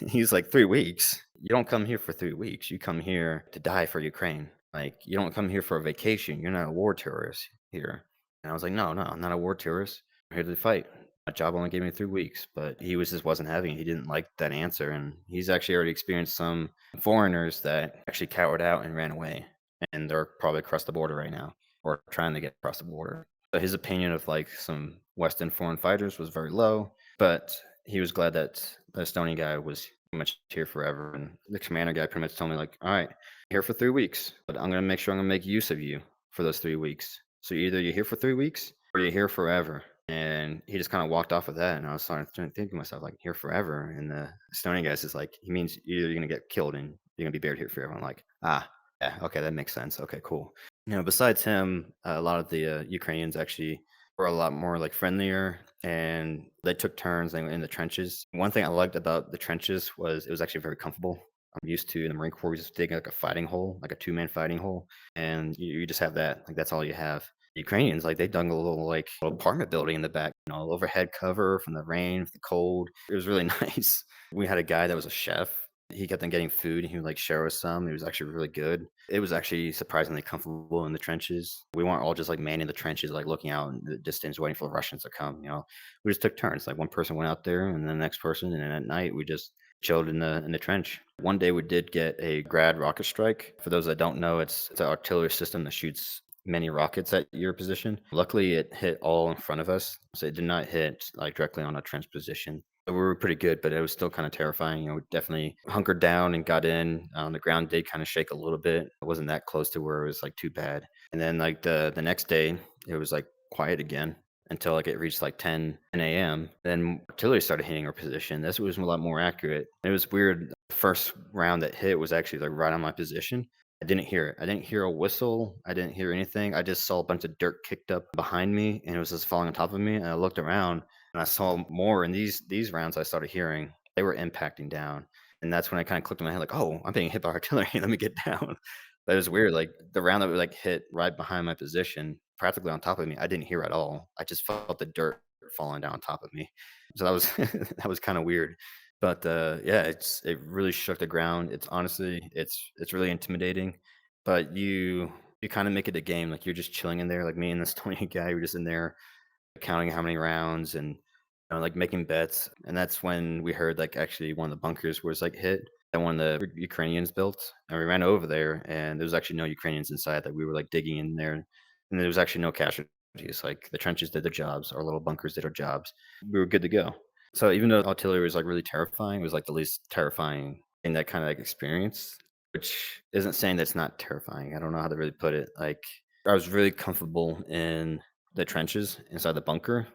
He's like, 3 weeks? You don't come here for 3 weeks. You come here to die for Ukraine. Like, you don't come here for a vacation. You're not a war tourist here. And I was like, no, no, I'm not a war tourist. I'm here to fight. My job only gave me 3 weeks, but he was just wasn't having it. He didn't like that answer. And he's actually already experienced some foreigners that actually cowered out and ran away. And they're probably across the border right now or trying to get across the border. But his opinion of like some Western foreign fighters was very low, but he was glad that the Estonian guy was pretty much here forever. And the commander guy pretty much told me, like, all right, you're here for 3 weeks, but I'm gonna make sure I'm gonna make use of you for those 3 weeks. So either you're here for 3 weeks or you're here forever. And he just kind of walked off of that, and I was starting to think to myself, like, here forever. And the Estonian guy is like, he means either you're gonna get killed and you're gonna be buried here forever. I'm like, ah, yeah, okay, that makes sense. Okay, cool. Besides him, a lot of the Ukrainians actually were a lot more like friendlier, and they took turns in the trenches. One thing I liked about the trenches was it was actually very comfortable. I'm used to in the Marine Corps, we just dig like a fighting hole, like a two-man fighting hole, and you just have that. Like that's all you have. Ukrainians, like they dug a little like little apartment building in the back, overhead cover from the rain, the cold. It was really nice. We had a guy that was a chef. He kept on getting food, and he would like share us some. It was actually really good. It was actually surprisingly comfortable in the trenches. We weren't all just like manning the trenches, like looking out in the distance, waiting for the Russians to come. We just took turns. Like one person went out there, and then the next person, and then at night we just chilled in the trench. One day we did get a Grad rocket strike. For those that don't know, it's an artillery system that shoots many rockets at your position. Luckily, it hit all in front of us, so it did not hit like directly on a trench position. We were pretty good, but it was still kind of terrifying. We definitely hunkered down and got in. The ground did kind of shake a little bit. It wasn't that close to where it was like too bad. And then like the next day, it was like quiet again until like it reached like 10 a.m. Then artillery started hitting our position. This was a lot more accurate. It was weird. The first round that hit was actually like right on my position. I didn't hear it. I didn't hear a whistle. I didn't hear anything. I just saw a bunch of dirt kicked up behind me, and it was just falling on top of me. And I looked around, and I saw more. And these rounds I started hearing, they were impacting down, and that's when I kind of clicked in my head, like, "Oh, I'm being hit by artillery. Let me get down." But it was weird. Like the round that would like hit right behind my position, practically on top of me, I didn't hear at all. I just felt the dirt falling down on top of me. So that was that was kind of weird. But yeah, it really shook the ground. It's honestly, it's really intimidating. But you kind of make it a game. Like you're just chilling in there, like me and this 20 guy. We're just in there counting how many rounds and like making bets. And that's when we heard like actually one of the bunkers was like hit that one of the Ukrainians built. And we ran over there, and there was actually no Ukrainians inside. That we were like digging in there, and there was actually no casualties. Like the trenches did their jobs, our little bunkers did our jobs. We were good to go. So even though artillery was like really terrifying, it was like the least terrifying in that kind of like experience, which isn't saying that's not terrifying. I don't know how to really put it. Like I was really comfortable in the trenches inside the bunker.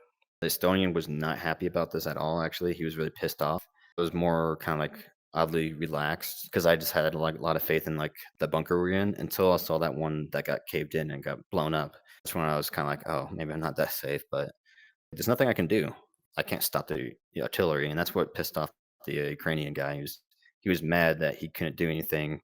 The Estonian was not happy about this at all. Actually, he was really pissed off. It was more kind of like oddly relaxed because I just had like a lot of faith in like the bunker we're in until I saw that one that got caved in and got blown up. That's when I was kind of like, oh, maybe I'm not that safe, but there's nothing I can do. I can't stop the artillery, and that's what pissed off the Ukrainian guy. He was mad that he couldn't do anything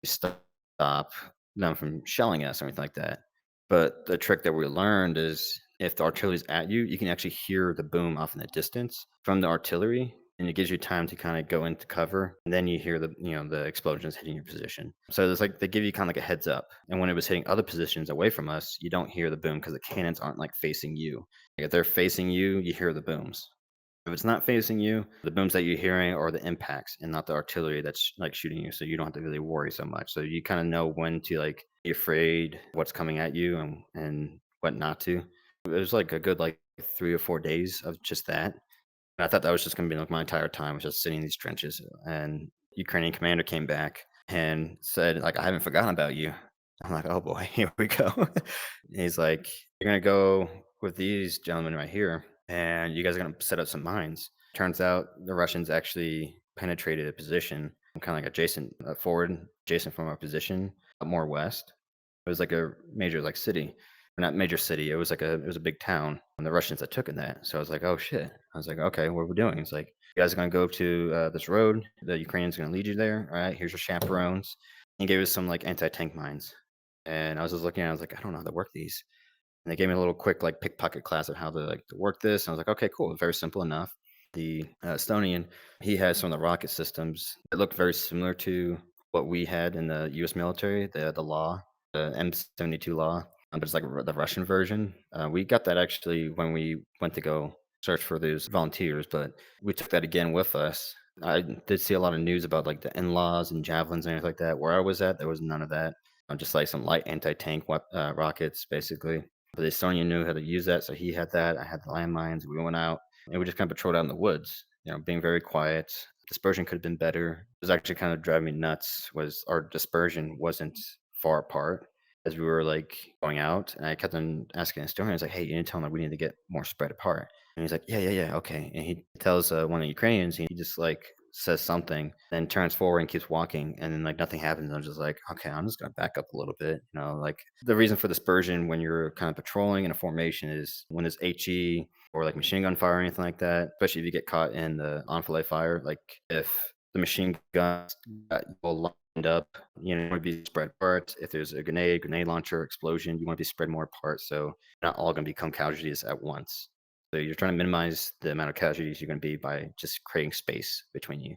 to stop them from shelling us or anything like that. But the trick that we learned is if the artillery's at you, you can actually hear the boom off in the distance from the artillery, and it gives you time to kind of go into cover. And then you hear the explosions hitting your position. So there's like they give you kind of like a heads up. And when it was hitting other positions away from us, you don't hear the boom because the cannons aren't like facing you. Like, if they're facing you, you hear the booms. If it's not facing you, the booms that you're hearing are the impacts and not the artillery that's like shooting you. So you don't have to really worry so much. So you kind of know when to like be afraid what's coming at you and what not to. It was like a good like 3 or 4 days of just that. And I thought that was just gonna be like my entire time was just sitting in these trenches. And Ukrainian commander came back and said, like, I haven't forgotten about you. I'm like, oh boy, here we go. He's like, you're gonna go with these gentlemen right here, and you guys are gonna set up some mines. Turns out the Russians actually penetrated a position, kind of like adjacent forward, adjacent from our position, more west. It was like a major like city, or not major city. It was a big town, and the Russians had taken that. So I was like, oh shit. I was like, okay, what are we doing? It's like, you guys are gonna go to this road. The Ukrainians are gonna lead you there. All right, here's your chaperones. He gave us some like anti-tank mines, and I was just looking at. It, I was like, I don't know how to work these. And they gave me a little quick like pickpocket class of how to like to work this. And I was like, okay, cool, very simple enough. The Estonian, he has some of the rocket systems that look very similar to what we had in the U.S. military, the law, the M72 law, but it's like the Russian version. We got that actually when we went to go search for those volunteers, but we took that again with us. I did see a lot of news about like the in-laws and javelins and everything like that. Where I was at, there was none of that. Just like some light anti-tank rockets, basically. But the Estonian knew how to use that, so he had that. I had the landmines. We went out and we just kind of patrolled out in the woods, being very quiet. Dispersion could have been better. It was actually kind of driving me nuts. Was our dispersion wasn't far apart as we were like going out, and I kept on asking the Estonian, I was like, "Hey, you need to tell him that we need to get more spread apart." And he's like, "Yeah, yeah, yeah, okay." And he tells one of the Ukrainians, he just like says something, then turns forward and keeps walking, and then like nothing happens. I'm just like, okay, I'm just gonna back up a little bit. Like the reason for dispersion when you're kind of patrolling in a formation is when there's HE or like machine gun fire or anything like that, especially if you get caught in the enfilade fire. Like if the machine guns got you lined up, you want to be spread apart. If there's a grenade launcher, explosion, you want to be spread more apart. So not all gonna become casualties at once. So you're trying to minimize the amount of casualties you're going to be by just creating space between you.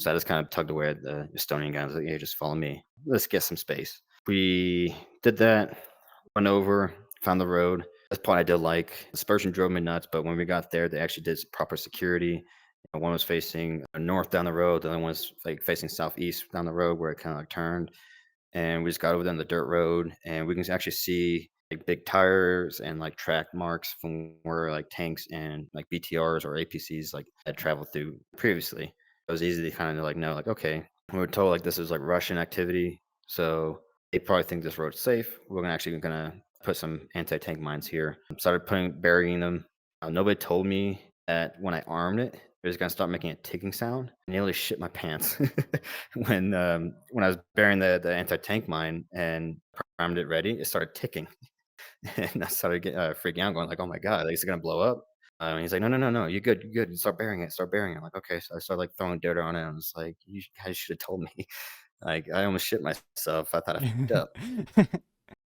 So I just kind of tugged away at the Estonian guy. I was like, "Hey, just follow me. Let's get some space." We did that, went over, found the road. This point I did like. Dispersion drove me nuts, but when we got there, they actually did proper security. One was facing north down the road, the other one was like facing southeast down the road where it kind of like turned. And we just got over there on the dirt road, and we can actually see like big tires and like track marks from where like tanks and like BTRs or APCs like had traveled through previously. It was easy to kind of like know like, okay, we were told like this is like Russian activity, so they probably think this road's safe. We're gonna put some anti-tank mines here. Started burying them. Nobody told me that when I armed it, it was gonna start making a ticking sound. I nearly shit my pants when I was burying the anti-tank mine and primed it ready. It started ticking, and I started freaking out, going like, "Oh my god, like, is it gonna blow up?" And he's like, "No, no, no, no, you're good, you're good. Start burying it, start burying it." I'm like, "Okay." So I started like throwing dirt on it. I was like, "You guys should have told me." Like I almost shit myself. I thought I fucked up.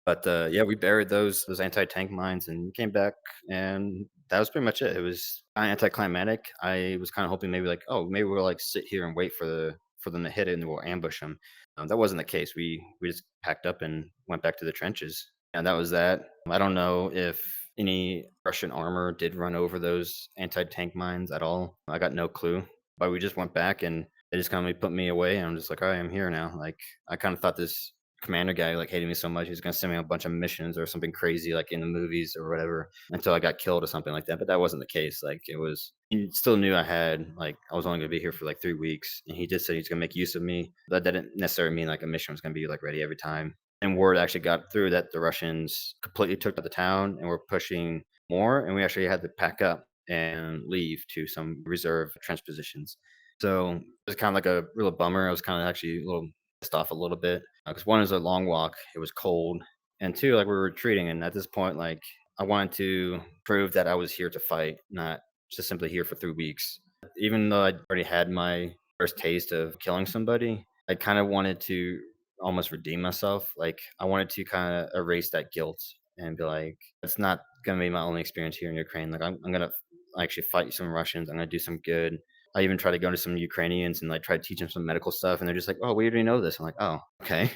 But, yeah, we buried those anti-tank mines and came back, and that was pretty much it. It was kinda anticlimactic. I was kinda hoping maybe, like, "Oh, maybe we'll, like, sit here and wait for them to hit it, and we'll ambush them." That wasn't the case. We just packed up and went back to the trenches, and that was that. I don't know if any Russian armor did run over those anti-tank mines at all. I got no clue, but we just went back, and they just kinda put me away, and I'm just like, "Alright, I'm here now." Like, I kinda thought this commander guy like hated me so much he's gonna send me on a bunch of missions or something crazy like in the movies or whatever until I got killed or something like that. But that wasn't the case. Like it was he still knew I had like I was only gonna be here for like 3 weeks and he did say he's gonna make use of me. That didn't necessarily mean like a mission was gonna be like ready every time. And word actually got through that the Russians completely took the town and were pushing more and we actually had to pack up and leave to some reserve trench positions. So it was kind of like a real bummer. I was kind of actually a little pissed off a little bit because one is a long walk, it was cold, and two, like we were retreating, and at this point, like I wanted to prove that I was here to fight, not just simply here for 3 weeks. Even though I'd already had my first taste of killing somebody, I kind of wanted to almost redeem myself. Like I wanted to kind of erase that guilt and be like, it's not gonna be my only experience here in Ukraine. Like I'm gonna actually fight some Russians. I'm gonna do some good. I even tried to go to some Ukrainians and like try to teach them some medical stuff, and they're just like, "Oh, we already know this." I'm like, "Oh, okay."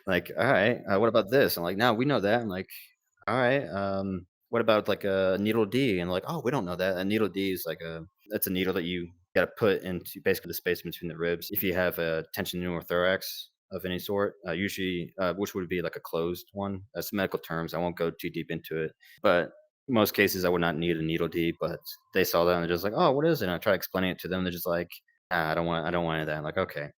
Like, all right, what about this? I'm like, "No, we know that." I'm like, all right, what about like a needle D? And like, "Oh, we don't know that." A needle D is like that's a needle that you got to put into basically the space between the ribs. If you have a tension pneumothorax, of any sort, usually, which would be like a closed one. That's medical terms. I won't go too deep into it, but most cases I would not need a needle deep. But they saw that and they're just like, "Oh, what is it?" And I try explaining it to them. They're just like, "Ah, I don't want any of that." I'm like, okay.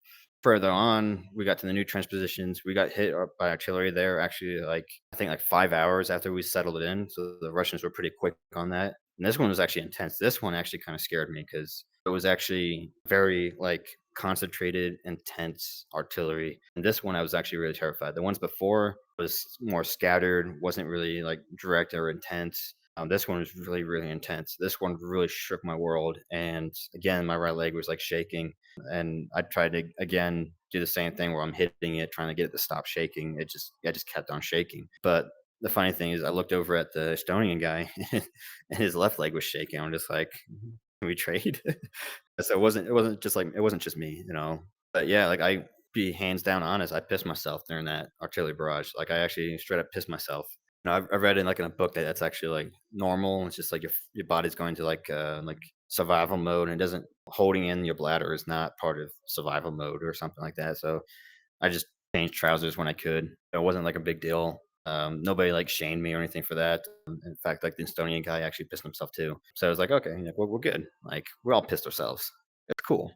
Further on, we got to the new trench positions. We got hit by artillery there. Actually, like I think like 5 hours after we settled it in. So the Russians were pretty quick on that. And this one was actually intense. This one actually kind of scared me because it was actually very like concentrated, intense artillery. And this one I was actually really terrified. The ones before was more scattered, wasn't really like direct or intense. This one was really, really intense. This one really shook my world. And again, my right leg was like shaking. And I tried to again do the same thing where I'm hitting it, trying to get it to stop shaking. I just kept on shaking. But the funny thing is, I looked over at the Estonian guy, and his left leg was shaking. I'm just like, "Can we trade?" So it wasn't just me, you know. But yeah, like I be hands down honest, I pissed myself during that artillery barrage. Like I actually straight up pissed myself. You know, I've read in like in a book that that's actually like normal. It's just like your body's going to like survival mode, and it doesn't holding in your bladder is not part of survival mode or something like that. So I just changed trousers when I could. It wasn't like a big deal. Nobody like shamed me or anything for that. In fact, like the Estonian guy actually pissed himself too. So I was like, okay, like, we're good. Like we're all pissed ourselves. It's cool.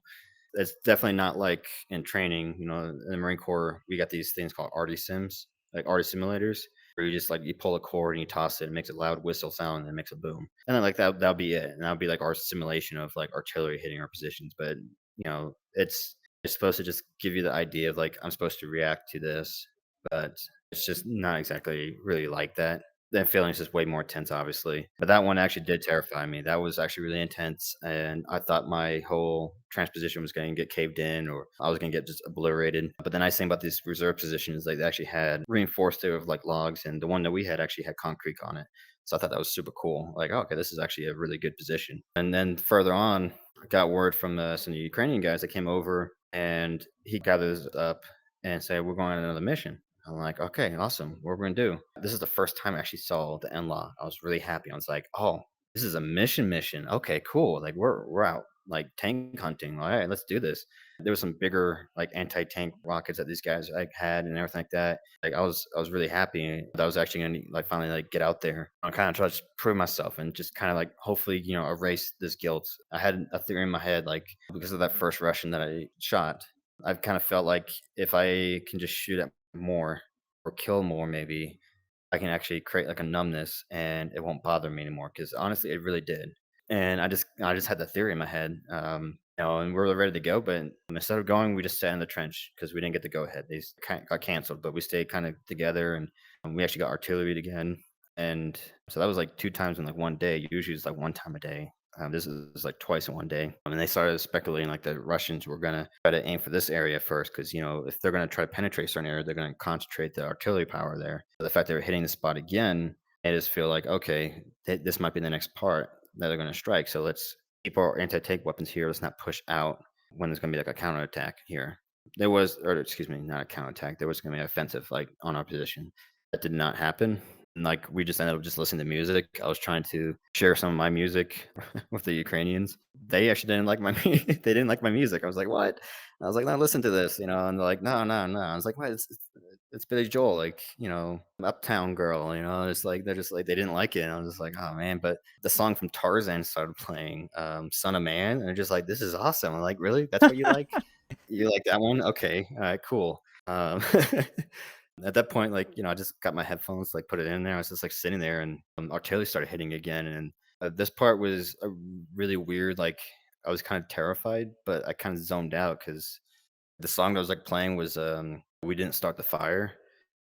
It's definitely not like in training. You know, in the Marine Corps, we got these things called RD sims, like RD simulators, where you just like you pull a cord and you toss it, it makes a loud whistle sound and it makes a boom. And then like that'll be it. And that'll be like our simulation of like artillery hitting our positions. But you know, it's supposed to just give you the idea of like I'm supposed to react to this, but it's just not exactly really like that. The feeling is just way more intense, obviously. But that one actually did terrify me. That was actually really intense, and I thought my whole transposition was going to get caved in, or I was going to get just obliterated. But the nice thing about these reserve positions, like they actually had reinforced it with like logs, and the one that we had actually had concrete on it. So I thought that was super cool. Like, oh, okay, this is actually a really good position. And then further on, I got word from some of the Ukrainian guys that came over, and he gathered us up and said, "We're going on another mission." I'm like, "Okay, awesome. What we're gonna do?" This is the first time I actually saw the NLAW. I was really happy. I was like, "Oh, this is a mission. Okay, cool. Like we're out like tank hunting. All right, let's do this." There was some bigger like anti-tank rockets that these guys like had and everything like that. Like I was really happy that I was actually gonna like finally like get out there. I kind of try to prove myself and just kind of like hopefully erase this guilt. I had a theory in my head like because of that first Russian that I shot. I've kind of felt like if I can just shoot at more or kill more maybe, I can actually create like a numbness and it won't bother me anymore. Because honestly, it really did. And I just had the theory in my head, and we were ready to go, but instead of going, we just sat in the trench because we didn't get the go ahead. Got canceled, but we stayed kind of together, and we actually got artillery again. And so that was like 2 times in like one day. Usually it's like 1 time a day. This is like twice in one day. I mean, they started speculating like the Russians were gonna try to aim for this area first, because if they're gonna try to penetrate a certain area, they're gonna concentrate the artillery power there. But the fact they were hitting the spot again, I just feel like okay, this might be the next part that they're gonna strike. So let's keep our anti-tank weapons here. Let's not push out when there's gonna be like a counterattack here. There was, or excuse me, not a counterattack. There was gonna be an offensive like on our position. That did not happen. And, like, we just ended up just listening to music. I was trying to share some of my music with the Ukrainians. They actually didn't like my they didn't like my music. I was like, "What?" I was like, "No, listen to this," and they're like, "No, no, no." I was like, "What? It's Billy Joel, like, Uptown Girl," It's like they're just like they didn't like it. And I was just like, "Oh, man." But the song from Tarzan started playing, Son of Man, and they're just like, "This is awesome." I'm like, "Really? That's what you like? You like that one? Okay. Alright, cool." At that point, like, I just got my headphones, like, put it in there. I was just, like, sitting there, and, artillery started hitting again, and, this part was, really weird, like, I was kind of terrified, but I kinda zoned out because the song that was, like, playing was, "We Didn't Start the Fire."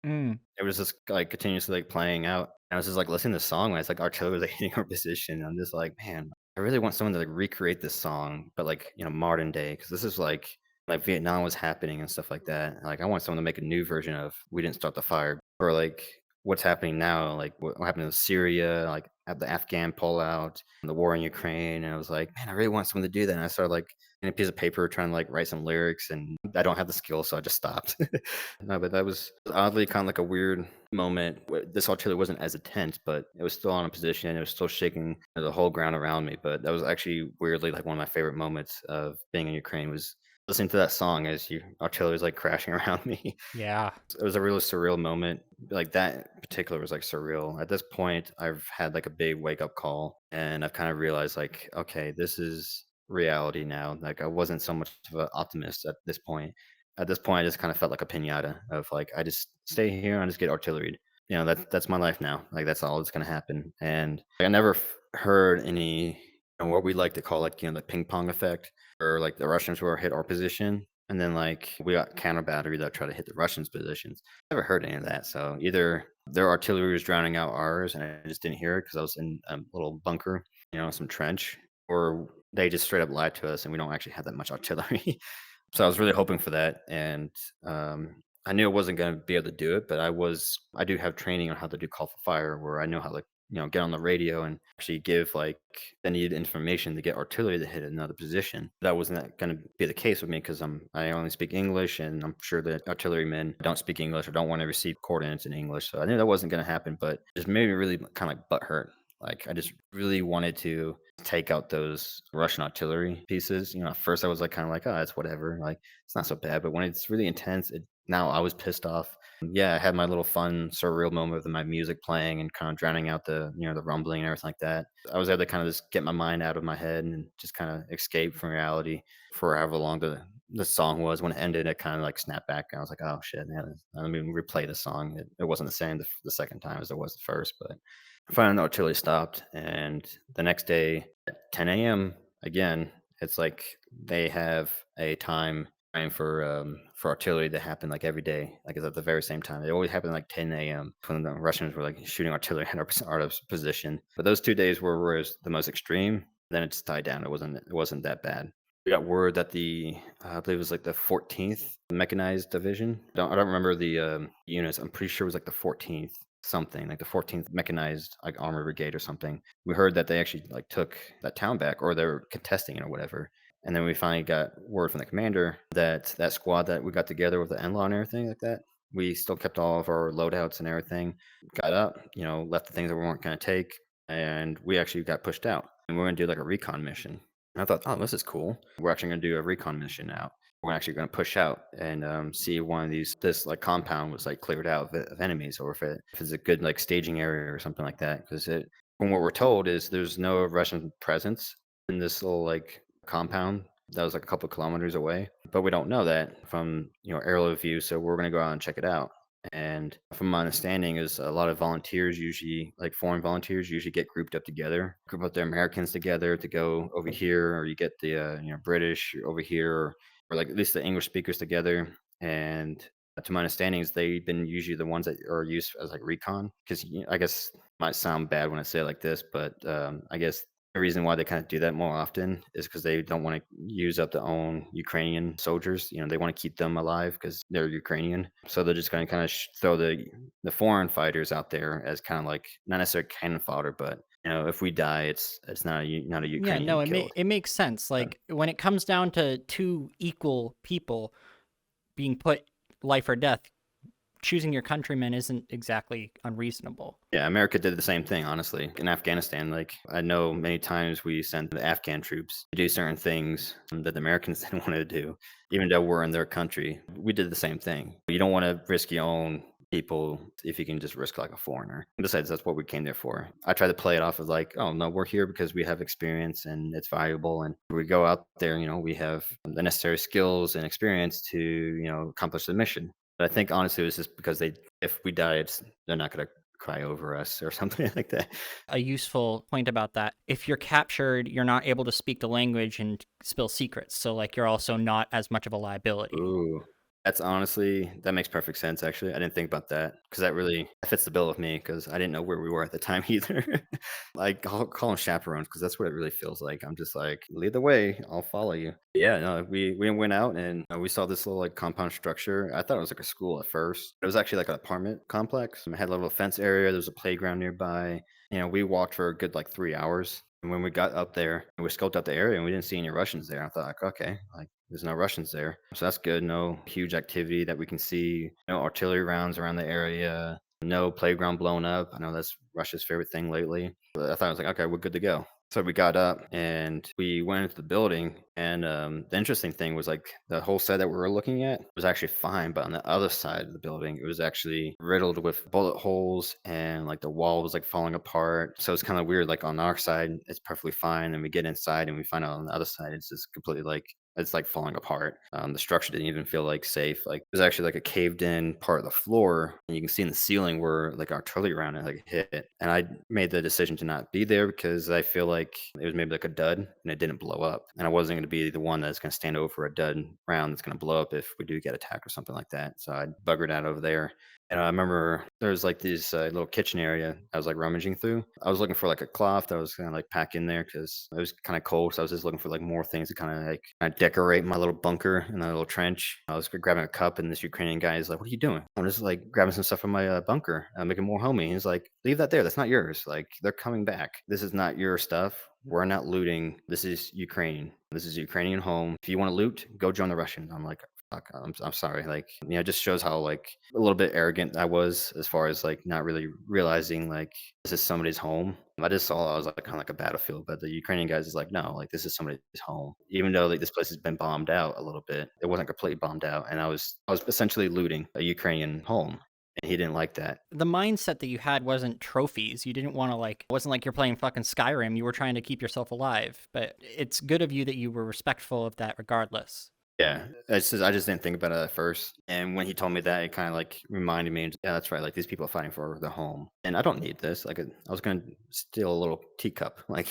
Mm. It was just, like, continuously, like, playing out. I was just, like, listening to the song, and it's like artillery was, like, hitting our position. I'm just like, "Man, I really want someone to, like, recreate this song, but, like, modern day, because this is, like, Vietnam was happening and stuff like that. Like, I want someone to make a new version of "We Didn't Start the Fire," or, like, what's happening now, like, what happened in Syria, like, at the Afghan pullout, and the war in Ukraine, and I was like, "Man, I really want someone to do that," and I started, like, in a piece of paper trying to, like, write some lyrics, and I don't have the skill, so I just stopped. No, but that was oddly kinda like a weird moment where this artillery wasn't as intense, but it was still on a position, it was still shaking the whole ground around me, but that was actually weirdly, like, one of my favorite moments of being in Ukraine was listening to that song as you artillery's like crashing around me. Yeah. It was a really surreal moment. Like that particular was like surreal. At this point, I've had like a big wake up call and I've kind of realized like, okay, this is reality now. Like I wasn't so much of an optimist at this point. At this point, I just kind of felt like a pinata of like, I just stay here and I just get artillery. That's my life now. Like that's all that's gonna happen. And I never heard any, what we like to call like the ping pong effect, or like the Russians were hit our position, and then like we got counter battery that tried to hit the Russians' positions. Never heard any of that. So either their artillery was drowning out ours, and I just didn't hear it because I was in a little bunker, some trench, or they just straight up lied to us, and we don't actually have that much artillery. So I was really hoping for that, and I knew I wasn't going to be able to do it, but I do have training on how to do call for fire, where I know how to get on the radio and actually give like the needed information to get artillery to hit another position. That wasn't going to be the case with me because I only speak English, and I'm sure that artillerymen don't speak English or don't want to receive coordinates in English. So I knew that wasn't going to happen, but it just made me really kind of like butt hurt. Like I just really wanted to take out those Russian artillery pieces. At first I was like kind of like, oh, it's whatever. Like it's not so bad. But when it's really intense, now I was pissed off. Yeah, I had my little fun surreal moment with my music playing and kind of drowning out the rumbling and everything like that. I was able to kind of just get my mind out of my head and just kind of escape from reality for however long the song was. When it ended, it kind of like snapped back. And I was like, oh shit, man, let me replay the song. It wasn't the same the second time as it was the first, but finally, the artillery stopped, and the next day at 10 a.m. again, it's like they have a time frame for artillery to happen like every day, like it's at the very same time. It always happened like 10 a.m. when the Russians were like shooting artillery at our position. But those 2 days were was the most extreme. Then it just died down. It wasn't that bad. We got word that I believe it was like the 14th Mechanized Division. I don't remember the units. I'm pretty sure it was like the 14th something, like the 14th Mechanized like Armor Brigade or something. We heard that they actually like took that town back, or they were contesting it or whatever. And then we finally got word from the commander that that squad that we got together with the NLAW and everything like that, we still kept all of our loadouts and everything. Got up, left the things that we weren't going to take, and we actually got pushed out. And we're going to do like a recon mission. And I thought, oh, this is cool. We're actually going to do a recon mission now. We're actually going to push out and see if one of this like compound was like cleared out of enemies, or if it's a good like staging area or something like that. Because from what we're told is there's no Russian presence in this little like compound that was like a couple of kilometers away, but we don't know that from aerial view. So we're going to go out and check it out. And from my understanding is a lot of volunteers, usually like foreign volunteers, usually get grouped up together, group up their Americans together to go over here, or you get the British over here, or like at least the English speakers together. And to my understanding is they've been usually the ones that are used as like recon, because I guess it might sound bad when I say it like this, but I guess the reason why they kind of do that more often is because they don't want to use up their own Ukrainian soldiers. They want to keep them alive because they're Ukrainian. So they're just going to kind of throw the foreign fighters out there as kind of like not necessarily cannon fodder, but if we die, it's not a Yeah, no, Ukrainian killed. it makes sense. Uh, Like when it comes down to two equal people being put life or death, choosing your countrymen isn't exactly unreasonable. Yeah, America did the same thing, honestly. In Afghanistan, like I know many times we sent the Afghan troops to do certain things that the Americans didn't want to do, even though we're in their country. We did the same thing. You don't want to risk your own people if you can just risk like a foreigner. Besides, that's what we came there for. I try to play it off of like, oh no, we're here because we have experience and it's valuable, and we go out there, we have the necessary skills and experience to, accomplish the mission. But I think honestly, it was just because if we die, they're not going to cry over us or something like that. A useful point about that: if you're captured, you're not able to speak the language and spill secrets. So, like, you're also not as much of a liability. Ooh, that makes perfect sense, actually. I didn't think about that because that fits the bill with me because I didn't know where we were at the time either. Like, I'll call them chaperones because that's what it really feels like. I'm just like, lead the way, I'll follow you. Yeah, no, we went out and we saw this little like compound structure. I thought it was like a school at first. It was actually like an apartment complex. It had a little fence area. There was a playground nearby. We walked for a good like 3 hours. And when we got up there, we scoped out the area and we didn't see any Russians there. I thought, like, okay, like there's no Russians there. So that's good. No huge activity that we can see. No artillery rounds around the area. No playground blown up. I know that's Russia's favorite thing lately. But I thought I was like, okay, we're good to go. So we got up and we went into the building, and the interesting thing was like the whole side that we were looking at was actually fine, but on the other side of the building, it was actually riddled with bullet holes, and like the wall was like falling apart. So it's kind of weird. Like on our side, it's perfectly fine, and we get inside and we find out on the other side, it's just completely like it's like falling apart. The structure didn't even feel like safe. Like there's actually like a caved in part of the floor, and you can see in the ceiling where like artillery round it like hit. And I made the decision to not be there because I feel like it was maybe like a dud and it didn't blow up. And I wasn't going to be the one that's going to stand over a dud round that's going to blow up if we do get attacked or something like that. So I buggered out over there. And I remember there was like this little kitchen area I was like rummaging through. I was looking for like a cloth that was gonna like pack in there because it was kind of cold. So I was just looking for like more things to kind of like kinda decorate my little bunker in a little trench. I was grabbing a cup, and this Ukrainian guy is like, "What are you doing?" I'm just like grabbing some stuff from my bunker, making more homey. He's like, "Leave that there. That's not yours. Like they're coming back. This is not your stuff. We're not looting. This is Ukraine. This is a Ukrainian home. If you want to loot, go join the Russians." I'm like, fuck, I'm sorry. Like, it just shows how like a little bit arrogant I was as far as like not really realizing like this is somebody's home. I just saw I was like kind of like a battlefield, but the Ukrainian guys is like, no, like this is somebody's home. Even though like this place has been bombed out a little bit, it wasn't completely bombed out, and I was essentially looting a Ukrainian home, and he didn't like that. The mindset that you had wasn't trophies. You didn't want to like, it wasn't like you're playing fucking Skyrim. You were trying to keep yourself alive. But it's good of you that you were respectful of that regardless. Yeah, I just didn't think about it at first, and when he told me that, it kinda, like, reminded me, yeah, that's right, like, these people are fighting for the home, and I don't need this, like, I was gonna steal a little teacup, like,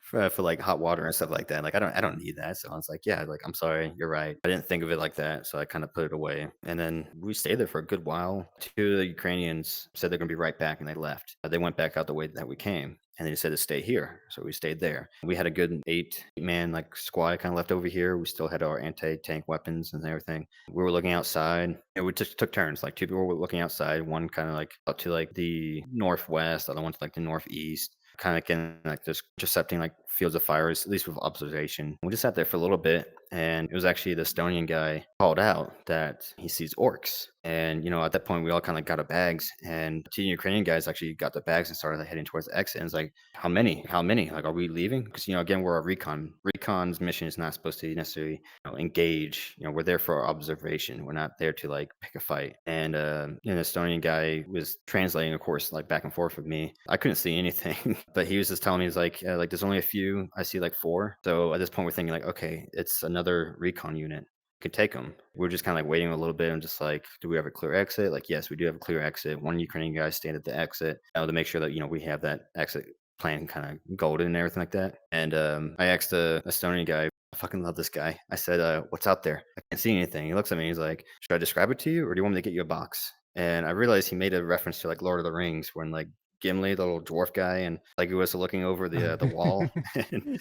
for, like, hot water and stuff like that, like, I don't need that, so I was like, "Yeah, like, I'm sorry, you're right." I didn't think of it like that, so I kinda put it away, and then we stayed there for a good while. 2 of the Ukrainians said they're gonna be right back, and they left. They went back out the way that we came, and they said to stay here, so we stayed there. We had a good 8-man, like, squad kinda left over here. We still had our anti-tank weapons and everything. We were looking outside, and we just took turns, like, 2 people were looking outside, one kinda, like, up to, like, the northwest, the other one to, like, the northeast, kinda can like, just intercepting, like, fields of fires, at least with observation. We just sat there for a little bit, and it was actually the Estonian guy called out that he sees orcs. And, at that point, we all kinda got our bags, and 2 Ukrainian guys actually got the bags and started, like, heading towards the exit, and it's like, "How many? How many? Like, are we leaving?" Because, again, we're a recon. Recon's mission is not supposed to necessarily, engage. We're there for observation. We're not there to, like, pick a fight. And, the Estonian guy was translating, of course, like, back and forth with me. I couldn't see anything, but he was just telling me, he's like, "There's only a few. I see, like, 4." So, at this point, we're thinking, like, "Okay, it's another recon unit. Could take them." We're just kinda, like, waiting a little bit and just like, "Do we have a clear exit?" Like, "Yes, we do have a clear exit." One Ukrainian guy stayed at the exit, to make sure that, we have that exit plan kinda golden and everything like that. And, I asked the Estonian guy, I fucking love this guy. I said, "What's out there? I can't see anything." He looks at me, he's like, "Should I describe it to you, or do you want me to get you a box?" And I realized he made a reference to, like, Lord of the Rings when, like, Gimli, the little dwarf guy, and, like, he was looking over the wall, and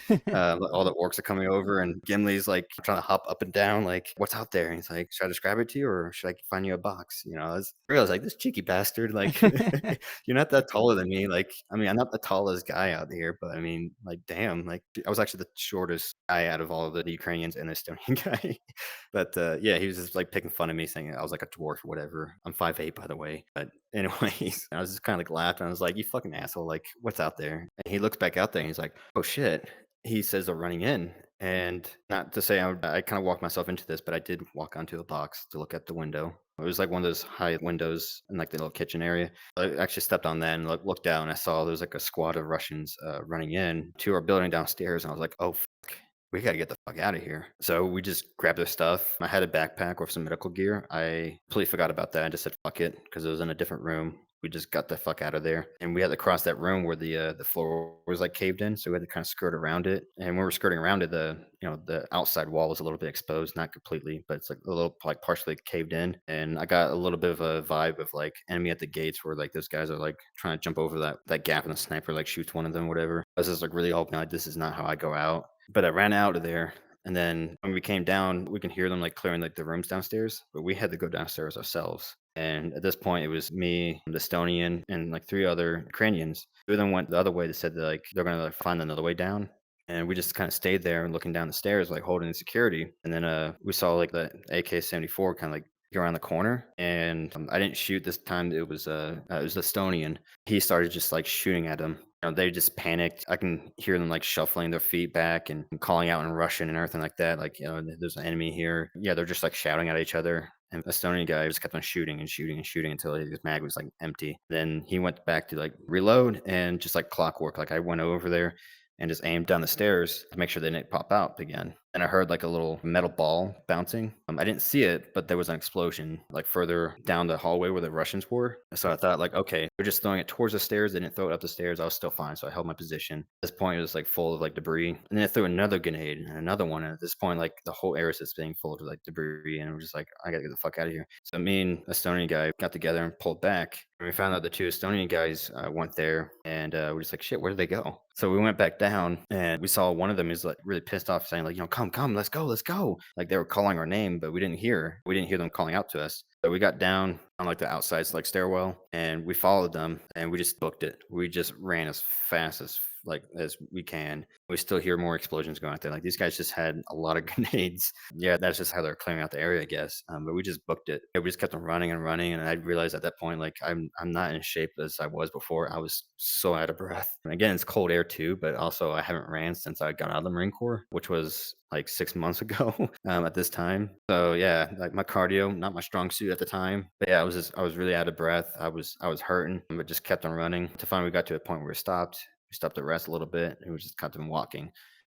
all the orcs are coming over, and Gimli's like trying to hop up and down, like, "What's out there?" And he's like, "Should I describe it to you, or should I find you a box?" I realized like this cheeky bastard, like, you're not that taller than me. Like, I mean, I'm not the tallest guy out here, but I mean, like, damn, like, I was actually the shortest guy out of all of the Ukrainians and the Estonian guy. But yeah, he was just like picking fun of me, saying I was like a dwarf or whatever. I'm 5'8", by the way. But anyways, I was just kind of like laughing. I was like, "You fucking asshole! Like, what's out there?" And he looks back out there, and he's like, "Oh shit." He says they're running in, and not to say I kind of walked myself into this, but I did walk onto the box to look at the window. It was like one of those high windows in like the little kitchen area. I actually stepped on that and looked down. And I saw there was like a squad of Russians running in to our building downstairs, and I was like, "Oh, we gotta get the fuck out of here." So we just grabbed their stuff. I had a backpack with some medical gear. I completely forgot about that. I just said fuck it because it was in a different room. We just got the fuck out of there, and we had to cross that room where the floor was like caved in, so we had to kind of skirt around it. And when we were skirting around it, the outside wall was a little bit exposed, not completely, but it's like a little like partially caved in. And I got a little bit of a vibe of like enemy at the gates, where like those guys are like trying to jump over that gap, and the sniper like shoots one of them, whatever. I was just like really hoping like this is not how I go out. But I ran out of there, and then when we came down, we can hear them, like, clearing, like, the rooms downstairs, but we had to go downstairs ourselves. And at this point, it was me, the Estonian, and, like, 3 other Ukrainians. 2 of them went the other way. They said that, like, they're gonna, like, find another way down, and we just kinda stayed there and looking down the stairs, like, holding the security, and then, we saw, like, the AK-74 kinda, like, around the corner, and I didn't shoot this time. It was Estonian. He started just like shooting at them. They just panicked. I can hear them like shuffling their feet back and calling out in Russian and everything like that. Like, there's an enemy here. Yeah, they're just like shouting at each other. And the Estonian guy just kept on shooting and shooting and shooting until his mag was like empty. Then he went back to like reload and just like clockwork. Like I went over there and just aimed down the stairs to make sure they didn't pop out again. And I heard like a little metal ball bouncing. I didn't see it, but there was an explosion like further down the hallway where the Russians were. So I thought like, okay, they're just throwing it towards the stairs. They didn't throw it up the stairs. I was still fine. So I held my position. At this point, it was like full of like debris. And then I threw another grenade and another one. And at this point, like the whole area is being full of like debris. And we're just like, I gotta get the fuck out of here. So me and Estonian guy got together and pulled back. And we found out the two Estonian guys went there, and we're just like, shit, where did they go? So we went back down, and we saw one of them is like really pissed off, saying like, come, let's go, let's go. Like they were calling our name, but we didn't hear. We didn't hear them calling out to us. So we got down on like the outside like stairwell, and we followed them, and we just booked it. We just ran as fast as we can. We still hear more explosions going out there. Like these guys just had a lot of grenades. Yeah, that's just how they're clearing out the area, I guess. But we just booked it. Yeah, we just kept on running and running, and I realized at that point, like I'm not in shape as I was before. I was so out of breath. And again, it's cold air too, but also I haven't ran since I got out of the Marine Corps, which was like 6 months ago at this time. So yeah, like my cardio, not my strong suit at the time. But yeah, I was really out of breath. I was hurting, but just kept on running. To finally we got to a point where we stopped. We stopped to rest a little bit, and we just kept on walking.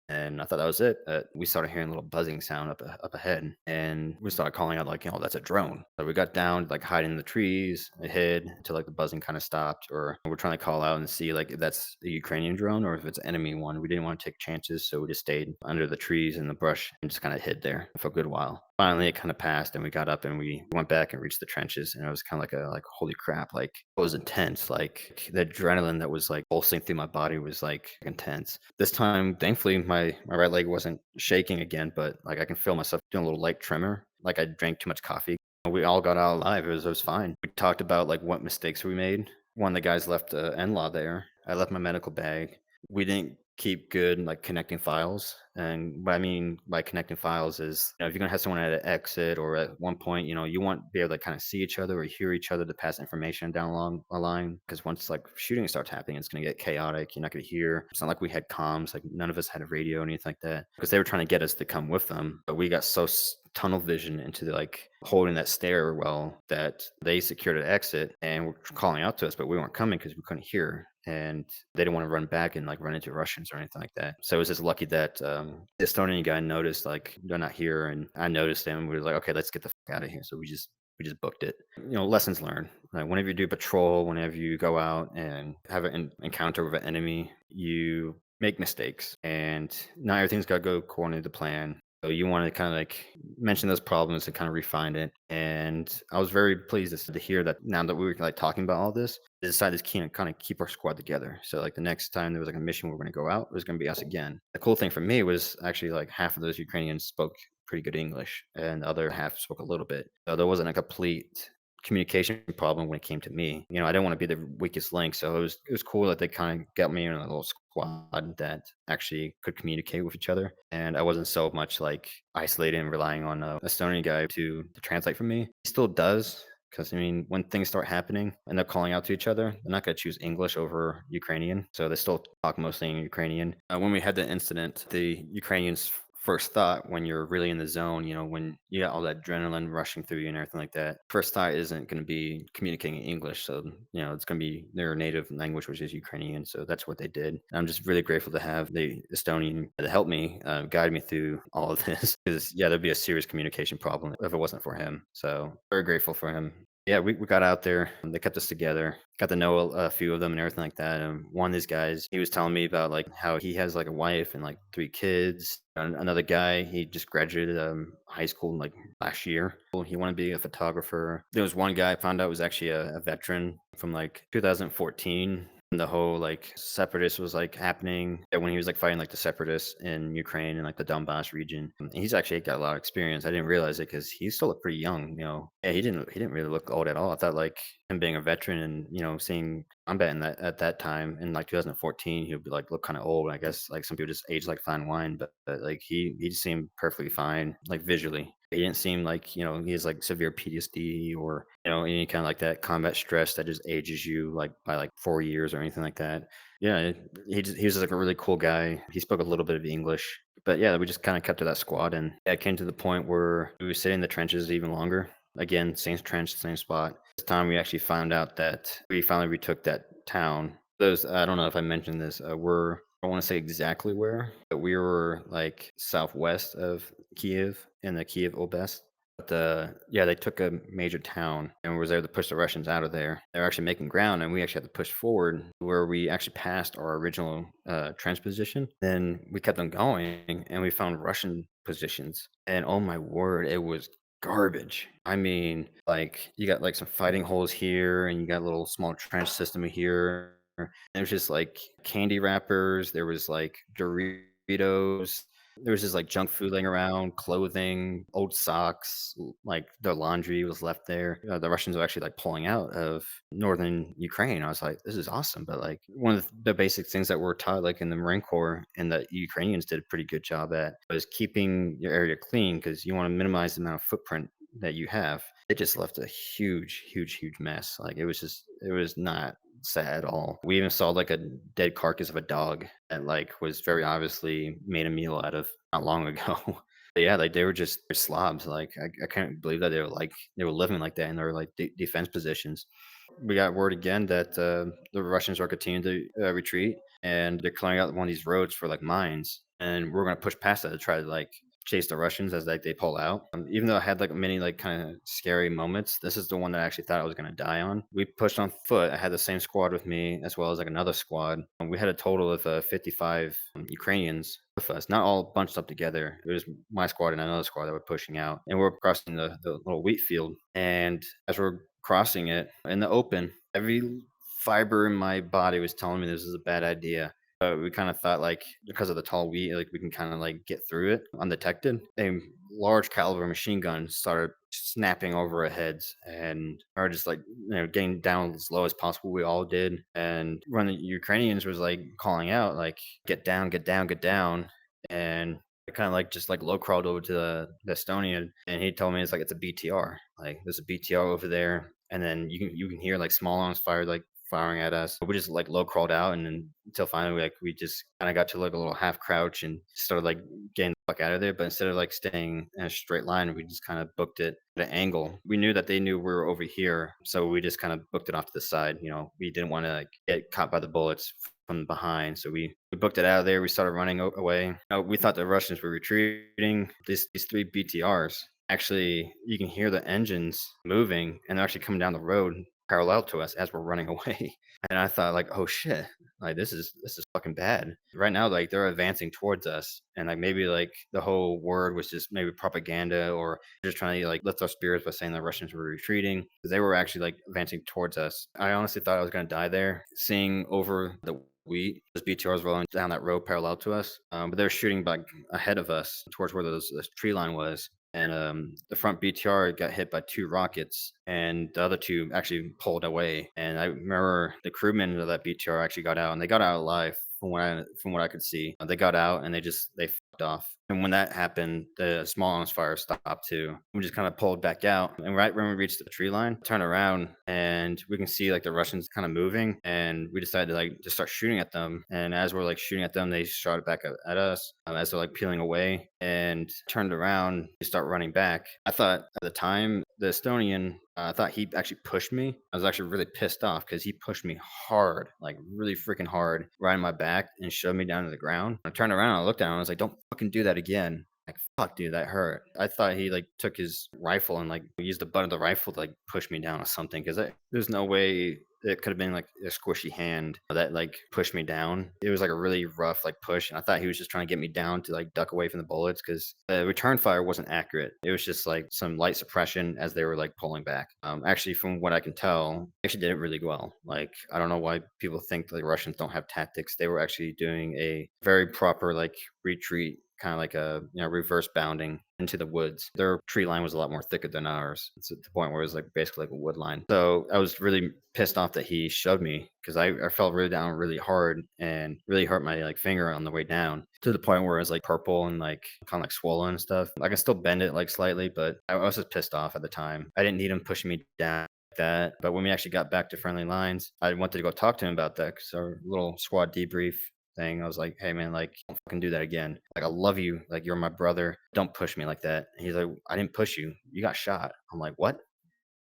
And I thought that was it. We started hearing a little buzzing sound up ahead, and we started calling out like, that's a drone. So we got down, like hiding in the trees, hid until like the buzzing kind of stopped. Or we're trying to call out and see like if that's a Ukrainian drone or if it's an enemy one. We didn't want to take chances, so we just stayed under the trees and the brush and just kind of hid there for a good while. Finally, it kind of passed, and we got up and we went back and reached the trenches, and it was kind of like holy crap, like it was intense. Like the adrenaline that was like pulsing through my body was like intense. This time, thankfully, my right leg wasn't shaking again, but like I can feel myself doing a little light tremor, like I drank too much coffee. We all got out alive. It was fine. We talked about like what mistakes we made. One of the guys left a NLAW there. I left my medical bag. We didn't keep good like connecting files. And what I mean by connecting files is, if you're gonna have someone at an exit or at one point, you want to be able to kind of see each other or hear each other to pass information down along a line. Because once like shooting starts happening, it's gonna get chaotic. You're not gonna hear. It's not like we had comms. Like none of us had a radio or anything like that. Because they were trying to get us to come with them, but we got so tunnel vision into the like holding that stairwell that they secured an exit and were calling out to us, but we weren't coming because we couldn't hear, and they didn't want to run back and like run into Russians or anything like that. So it was just lucky that the Estonian guy noticed like they're not here, and I noticed him. We were like, okay, let's get the fuck out of here. So we just booked it. Lessons learned. Like whenever you do patrol, whenever you go out and have an encounter with an enemy, you make mistakes, and not everything's got to go according to the plan. So you want to kind of like mention those problems and kind of refine it. And I was very pleased to hear that now that we were like talking about all this, they decided to kind of keep our squad together. So like the next time there was like a mission we were going to go out, it was going to be us again. The cool thing for me was actually like half of those Ukrainians spoke pretty good English, and the other half spoke a little bit. So there wasn't a complete communication problem when it came to me. I didn't want to be the weakest link, so it was cool that they kind of got me in a little squad that actually could communicate with each other, and I wasn't so much like isolated and relying on a Estonian guy to translate for me. He still does. Because when things start happening and they're calling out to each other, they're not going to choose English over Ukrainian. So they still talk mostly in Ukrainian. When we had the incident, the Ukrainians first thought when you're really in the zone, when you got all that adrenaline rushing through you and everything like that, first thought isn't going to be communicating in English. So, it's going to be their native language, which is Ukrainian. So that's what they did. I'm just really grateful to have the Estonian to help me, guide me through all of this. Because, yeah, there'd be a serious communication problem if it wasn't for him. So very grateful for him. Yeah, we got out there. They kept us together. Got to know a few of them and everything like that. And one of these guys, he was telling me about like how he has like a wife and like 3 kids. Another guy, he just graduated high school like last year. He wanted to be a photographer. There was one guy I found out was actually a veteran from like 2014. The whole like separatist was like happening when he was like fighting like the separatists in Ukraine and like the Donbass region. And he's actually got a lot of experience. I didn't realize it because he still looked pretty young. Yeah, he didn't really look old at all. I thought like him being a veteran and seeing combat in that at that time in like 2014, he would be like look kind of old. I guess like some people just age like fine wine, but like he just seemed perfectly fine like visually. He didn't seem like, he has like severe PTSD or, any kind of like that combat stress that just ages you like by like 4 years or anything like that. Yeah, he was just like a really cool guy. He spoke a little bit of English, but yeah, we just kind of kept to that squad, and yeah, it came to the point where we would sit in the trenches even longer. Again, same trench, same spot. This time we actually found out that we finally retook that town. Those I don't know if I mentioned this. I don't want to say exactly where, but we were like southwest of Kiev in the Kiev Oblast. But yeah, they took a major town and was able to push the Russians out of there. They were actually making ground, and we actually had to push forward where we actually passed our original trench position. Then we kept on going, and we found Russian positions. And oh my word, it was garbage. I mean, like you got like some fighting holes here, and you got a little small trench system here. It was just like candy wrappers. There was like Doritos. There was just like junk food laying around, clothing, old socks, like the laundry was left there. The Russians were actually like pulling out of northern Ukraine. I was like, this is awesome. But like one of the basic things that we're taught, like in the Marine Corps, and that Ukrainians did a pretty good job at, was keeping your area clean because you want to minimize the amount of footprint that you have. It just left a huge, huge, huge mess. Like it was not sad at all. We even saw like a dead carcass of a dog that like was very obviously made a meal out of not long ago. But yeah, like they were just slobs. Like I can't believe that they were living like that in their like defense positions. We got word again that the Russians are continuing to retreat, and they're clearing out one of these roads for like mines, and we're gonna push past that to try to like chase the Russians as like they pull out. Even though I had like many like kind of scary moments, this is the one that I actually thought I was gonna die on. We pushed on foot. I had the same squad with me as well as like another squad. We had a total of 55 Ukrainians with us, not all bunched up together. It was my squad and another squad that were pushing out, and we're crossing the little wheat field. And as we're crossing it in the open, every fiber in my body was telling me this is a bad idea. But we kind of thought like because of the tall wheat, like we can kind of like get through it undetected. A large caliber machine gun started snapping over our heads, and are just like getting down as low as possible. We all did, and when the Ukrainians was like calling out like get down, get down, get down, and I kind of like just like low crawled over to the Estonian, and he told me it's like it's a BTR. Like there's a BTR over there, and then you can hear like small arms fired like firing at us. We just like low crawled out, and then until finally like we just kind of got to like a little half crouch and started like getting the fuck out of there. But instead of like staying in a straight line, we just kind of booked it at an angle. We knew that they knew we were over here, so we just kind of booked it off to the side. We didn't want to like get caught by the bullets from behind. So we booked it out of there. We started running away. We thought the Russians were retreating. These three BTRs, actually, you can hear the engines moving, and they're actually coming down the road parallel to us as we're running away. And I thought like, oh shit, like this is fucking bad. Right now, like they're advancing towards us, and like maybe like the whole word was just maybe propaganda, or just trying to like lift our spirits by saying the Russians were retreating, because they were actually like advancing towards us. I honestly thought I was gonna die there, seeing over the wheat. Those BTRs rolling down that road parallel to us, but they were shooting back ahead of us towards where this tree line was. And the front BTR got hit by two rockets, and the other two actually pulled away. And I remember the crewmen of that BTR actually got out, and they got out alive from what I could see. They got out, and they fucked off. And when that happened, the small arms fire stopped too. We just kind of pulled back out, and right when we reached the tree line, turn around, and we can see like the Russians kind of moving, and we decided to like just start shooting at them. And as we're like shooting at them, they shot it back at us as they're like peeling away, and turned around. We start running back. I thought at the time the Estonian, I thought he actually pushed me. I was actually really pissed off because he pushed me hard, like really freaking hard, right in my back, and shoved me down to the ground. I turned around and I looked at him. I was like, "Don't fucking do that again." Like, fuck, dude, that hurt. I thought he like took his rifle and like used the butt of the rifle to like push me down or something, because there's no way it could have been like a squishy hand that like pushed me down. It was like a really rough like push, and I thought he was just trying to get me down to like duck away from the bullets, because the return fire wasn't accurate. It was just like some light suppression as they were like pulling back. Actually, from what I can tell, they actually did it really well. Like I don't know why people think the Russians don't have tactics. They were actually doing a very proper like retreat kind of like a reverse bounding into the woods. Their tree line was a lot more thicker than ours. It's at the point where it was like basically like a wood line. So I was really pissed off that he shoved me because I fell really down really hard and really hurt my like finger on the way down to the point where it was like purple and like kind of like swollen and stuff. I can still bend it like slightly, but I was just pissed off at the time. I didn't need him pushing me down like that. But when we actually got back to friendly lines, I wanted to go talk to him about that because our little squad debrief thing, I was like, "Hey man, like don't fucking do that again. Like I love you. Like you're my brother. Don't push me like that." And he's like, "I didn't push you. You got shot." I'm like, "What?"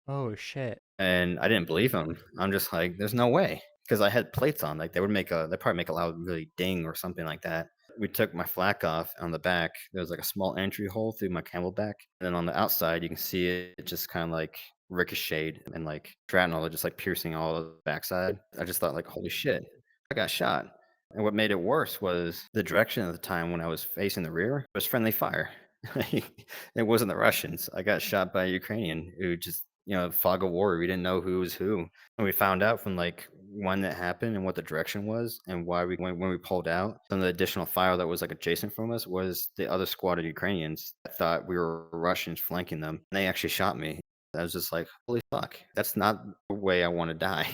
Oh shit. And I didn't believe him. I'm just like, "There's no way," because I had plates on. Like they probably make a loud really ding or something like that. We took my flak off on the back. There was like a small entry hole through my camelback, and then on the outside you can see it just kind of like ricocheted and like shrapnel just like piercing all of the backside. I just thought like, "Holy shit, I got shot." And what made it worse was the direction at the time when I was facing the rear was friendly fire. It wasn't the Russians. I got shot by a Ukrainian who just, fog of war. We didn't know who was who. And we found out from like when that happened and what the direction was and why when we pulled out. Some of the additional fire that was like adjacent from us was the other squad of Ukrainians that thought we were Russians flanking them. And they actually shot me. I was just like, holy fuck, that's not the way I want to die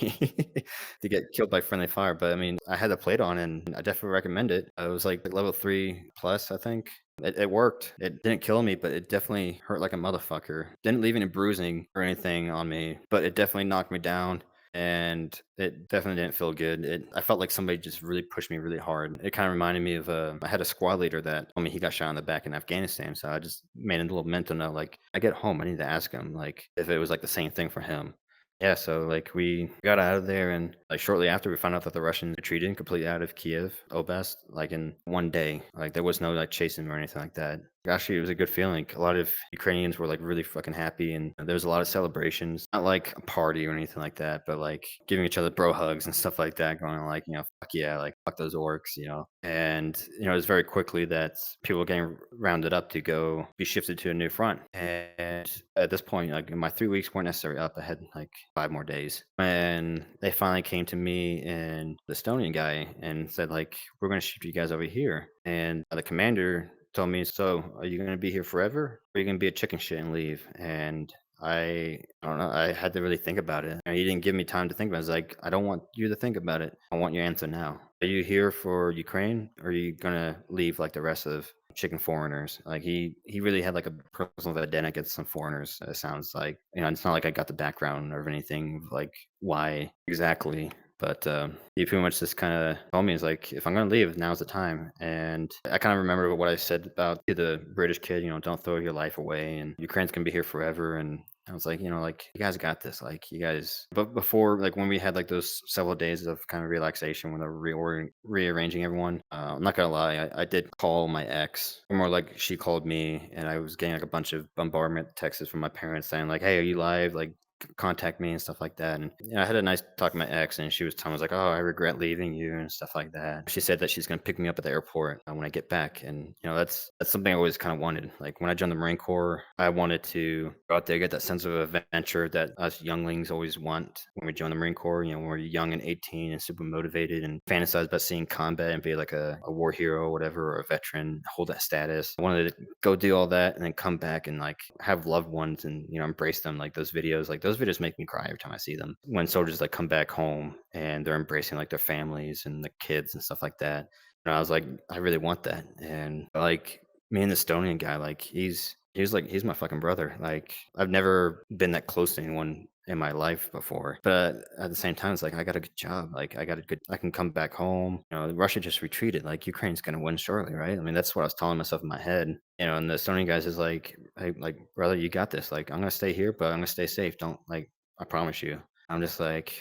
to get killed by friendly fire. But I mean, I had the plate on and I definitely recommend it. It was like level 3 plus, I think. It worked. It didn't kill me, but it definitely hurt like a motherfucker. Didn't leave any bruising or anything on me, but it definitely knocked me down and it definitely didn't feel good. I felt like somebody just really pushed me really hard. It kind of reminded me of I had a squad leader that told me he got shot in the back in Afghanistan. So I just made a little mental note like I get home, I need to ask him like if it was like the same thing for him. Yeah, so like we got out of there, and like shortly after, we found out that the Russians retreated completely out of Kiev, Oblast, like in one day. Like there was no like chasing or anything like that. Actually, it was a good feeling. A lot of Ukrainians were like really fucking happy, and there was a lot of celebrations. Not like a party or anything like that, but like giving each other bro hugs and stuff like that. Going like, fuck yeah, like fuck those orcs. And it was very quickly that people were getting rounded up to go be shifted to a new front. And at this point, like my 3 weeks weren't necessarily up. I had like 5 more days, and they finally came to me and the Estonian guy and said like, "We're going to shift you guys over here." And the commander told me, "So, are you gonna be here forever, or are you gonna be a chicken shit and leave?" And I don't know. I had to really think about it. And he didn't give me time to think about it. It's like, I don't want you to think about it. I want your answer now. Are you here for Ukraine, or are you gonna leave like the rest of chicken foreigners? Like he really had like a personal vendetta against some foreigners. It sounds like it's not like I got the background or anything of, like why exactly. But he pretty much just kind of told me, "Is like, if I'm gonna leave, now's the time." And I kind of remember what I said about to the British kid, don't throw your life away, and Ukraine's gonna be here forever. And I was like, like you guys got this, like you guys. But before, like when we had like those several days of kind of relaxation when they were rearranging everyone, I'm not gonna lie, I did call my ex, or more like she called me, and I was getting like a bunch of bombardment texts from my parents saying like, "Hey, are you live?" Like contact me and stuff like that. And I had a nice talk with my ex, and she was telling me, like, "Oh, I regret leaving you," and stuff like that. She said that she's going to pick me up at the airport when I get back. And that's something I always kind of wanted. Like when I joined the Marine Corps, I wanted to go out there, get that sense of adventure that us younglings always want when we join the Marine Corps. When we're young and 18 and super motivated and fantasize about seeing combat and be like a war hero or whatever, or a veteran, hold that status. I wanted to go do all that and then come back and like have loved ones and embrace them. Like those videos make me cry every time I see them. When soldiers like come back home and they're embracing like their families and the kids and stuff like that. And I was like, I really want that. And like me and the Estonian guy, like he's my fucking brother. Like I've never been that close to anyone in my life before. But at the same time, it's like I got a good job. Like I can come back home. Russia just retreated. Like Ukraine's gonna win shortly, right? I mean, that's what I was telling myself in my head. And the Estonian guys is like, "Hey, like brother, you got this. Like I'm gonna stay here, but I'm gonna stay safe. Don't like I promise you." I'm just like,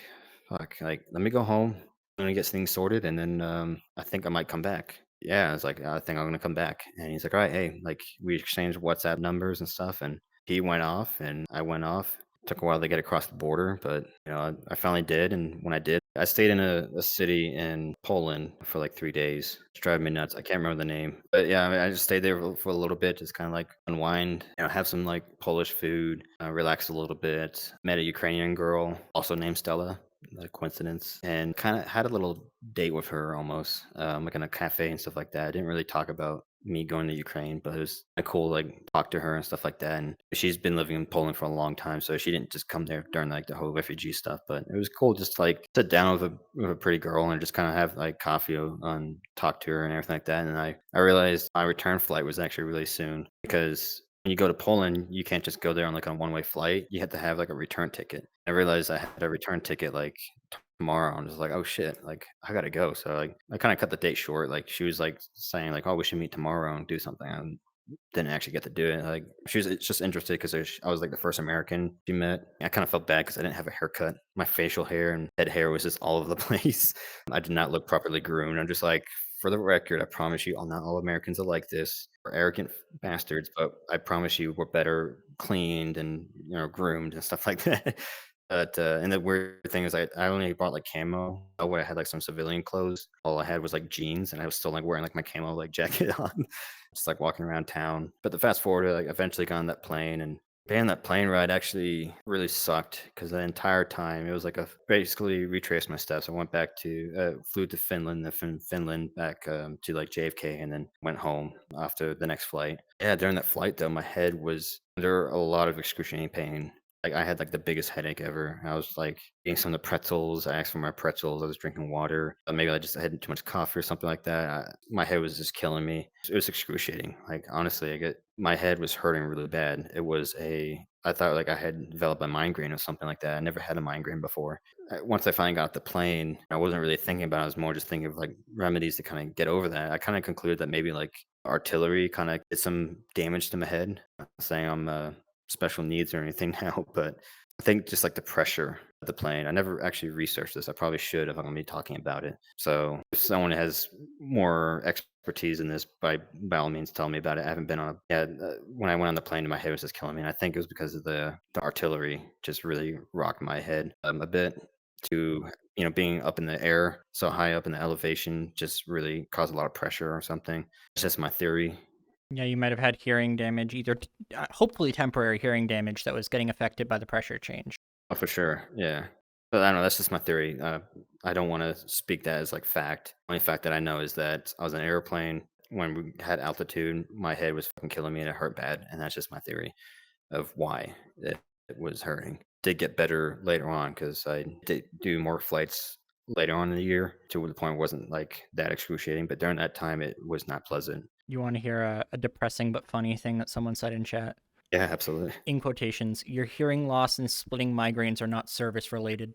fuck, like let me go home. I'm gonna get things sorted, and then I think I might come back. Yeah, I was like, I think I'm gonna come back. And he's like, all right, hey, like we exchanged WhatsApp numbers and stuff, and he went off and I went off. Took a while to get across the border, but I finally did. And when I did, I stayed in a city in Poland for like 3 days. It's driving me nuts. I can't remember the name, but yeah, I mean, I just stayed there for a little bit, just kind of like unwind, have some like Polish food, relax a little bit. Met a Ukrainian girl, also named Stella. A coincidence, and kind of had a little date with her almost, like in a cafe and stuff like that. I didn't really talk about me going to Ukraine, but it was kinda cool, like, talk to her and stuff like that, and she's been living in Poland for a long time, so she didn't just come there during, like, the whole refugee stuff, but it was cool just to, like, sit down with a pretty girl and just kinda have, like, coffee and talk to her and everything like that, and I realized my return flight was actually really soon because when you go to Poland, you can't just go there on, like, a one-way flight, you have to have, like, a return ticket. I realized I had a return ticket, like, tomorrow, and I was like, "Oh, shit," like, I gotta go, so, like, I kinda cut the date short, like, she was, like, saying, like, "Oh, we should meet tomorrow and do something," and didn't actually get to do it, like, she was just interested 'cause I was, like, the first American she met. I kinda felt bad because I didn't have a haircut. My facial hair and head hair was just all over the place. I did not look properly groomed. I'm just like, "For the record, I promise you, not all Americans are like this. We're arrogant bastards, but I promise you we're better cleaned and, groomed and stuff like that." But, and the weird thing is I only bought, like, camo, where I had, like, some civilian clothes. All I had was, like, jeans, and I was still, like, wearing, like, my camo, like, jacket on, just, like, walking around town. But the fast forward, like, eventually got on that plane, and man, that plane ride actually really sucked because the entire time it was like a basically retraced my steps. I went back to flew to Finland, then from Finland back to like JFK, and then went home after the next flight. Yeah, during that flight though, my head was under a lot of excruciating pain. Like I had like the biggest headache ever. I was like eating some of the pretzels. I asked for my pretzels. I was drinking water. Maybe I had too much coffee or something like that. My head was just killing me. It was excruciating. Like honestly, my head was hurting really bad. I thought like I had developed a migraine or something like that. I never had a migraine before. Once I finally got off the plane, I wasn't really thinking about it. I was more just thinking of like remedies to kind of get over that. I kind of concluded that maybe like artillery kind of did some damage to my head. Not saying I'm special needs or anything now, but I think just like the pressure of the plane. I never actually researched this. I probably should if I'm going to be talking about it. So if someone has more expertise in this, by all means, tell me about it. I haven't been on. When I went on the plane, my head was just killing me. And I think it was because of the artillery just really rocked my head a bit. To being up in the air, so high up in the elevation, just really caused a lot of pressure or something. It's just my theory. Yeah, you might have had hearing damage, either hopefully temporary hearing damage that was getting affected by the pressure change. Oh, for sure. Yeah. But I don't know. That's just my theory. I don't want to speak that as like fact. Only fact that I know is that I was in an airplane when we had altitude. My head was fucking killing me and it hurt bad. And that's just my theory of why it was hurting. Did get better later on because I did do more flights later on in the year to the point it wasn't like that excruciating. But during that time, it was not pleasant. You want to hear a depressing but funny thing that someone said in chat? Yeah, absolutely. In quotations, your hearing loss and splitting migraines are not service related.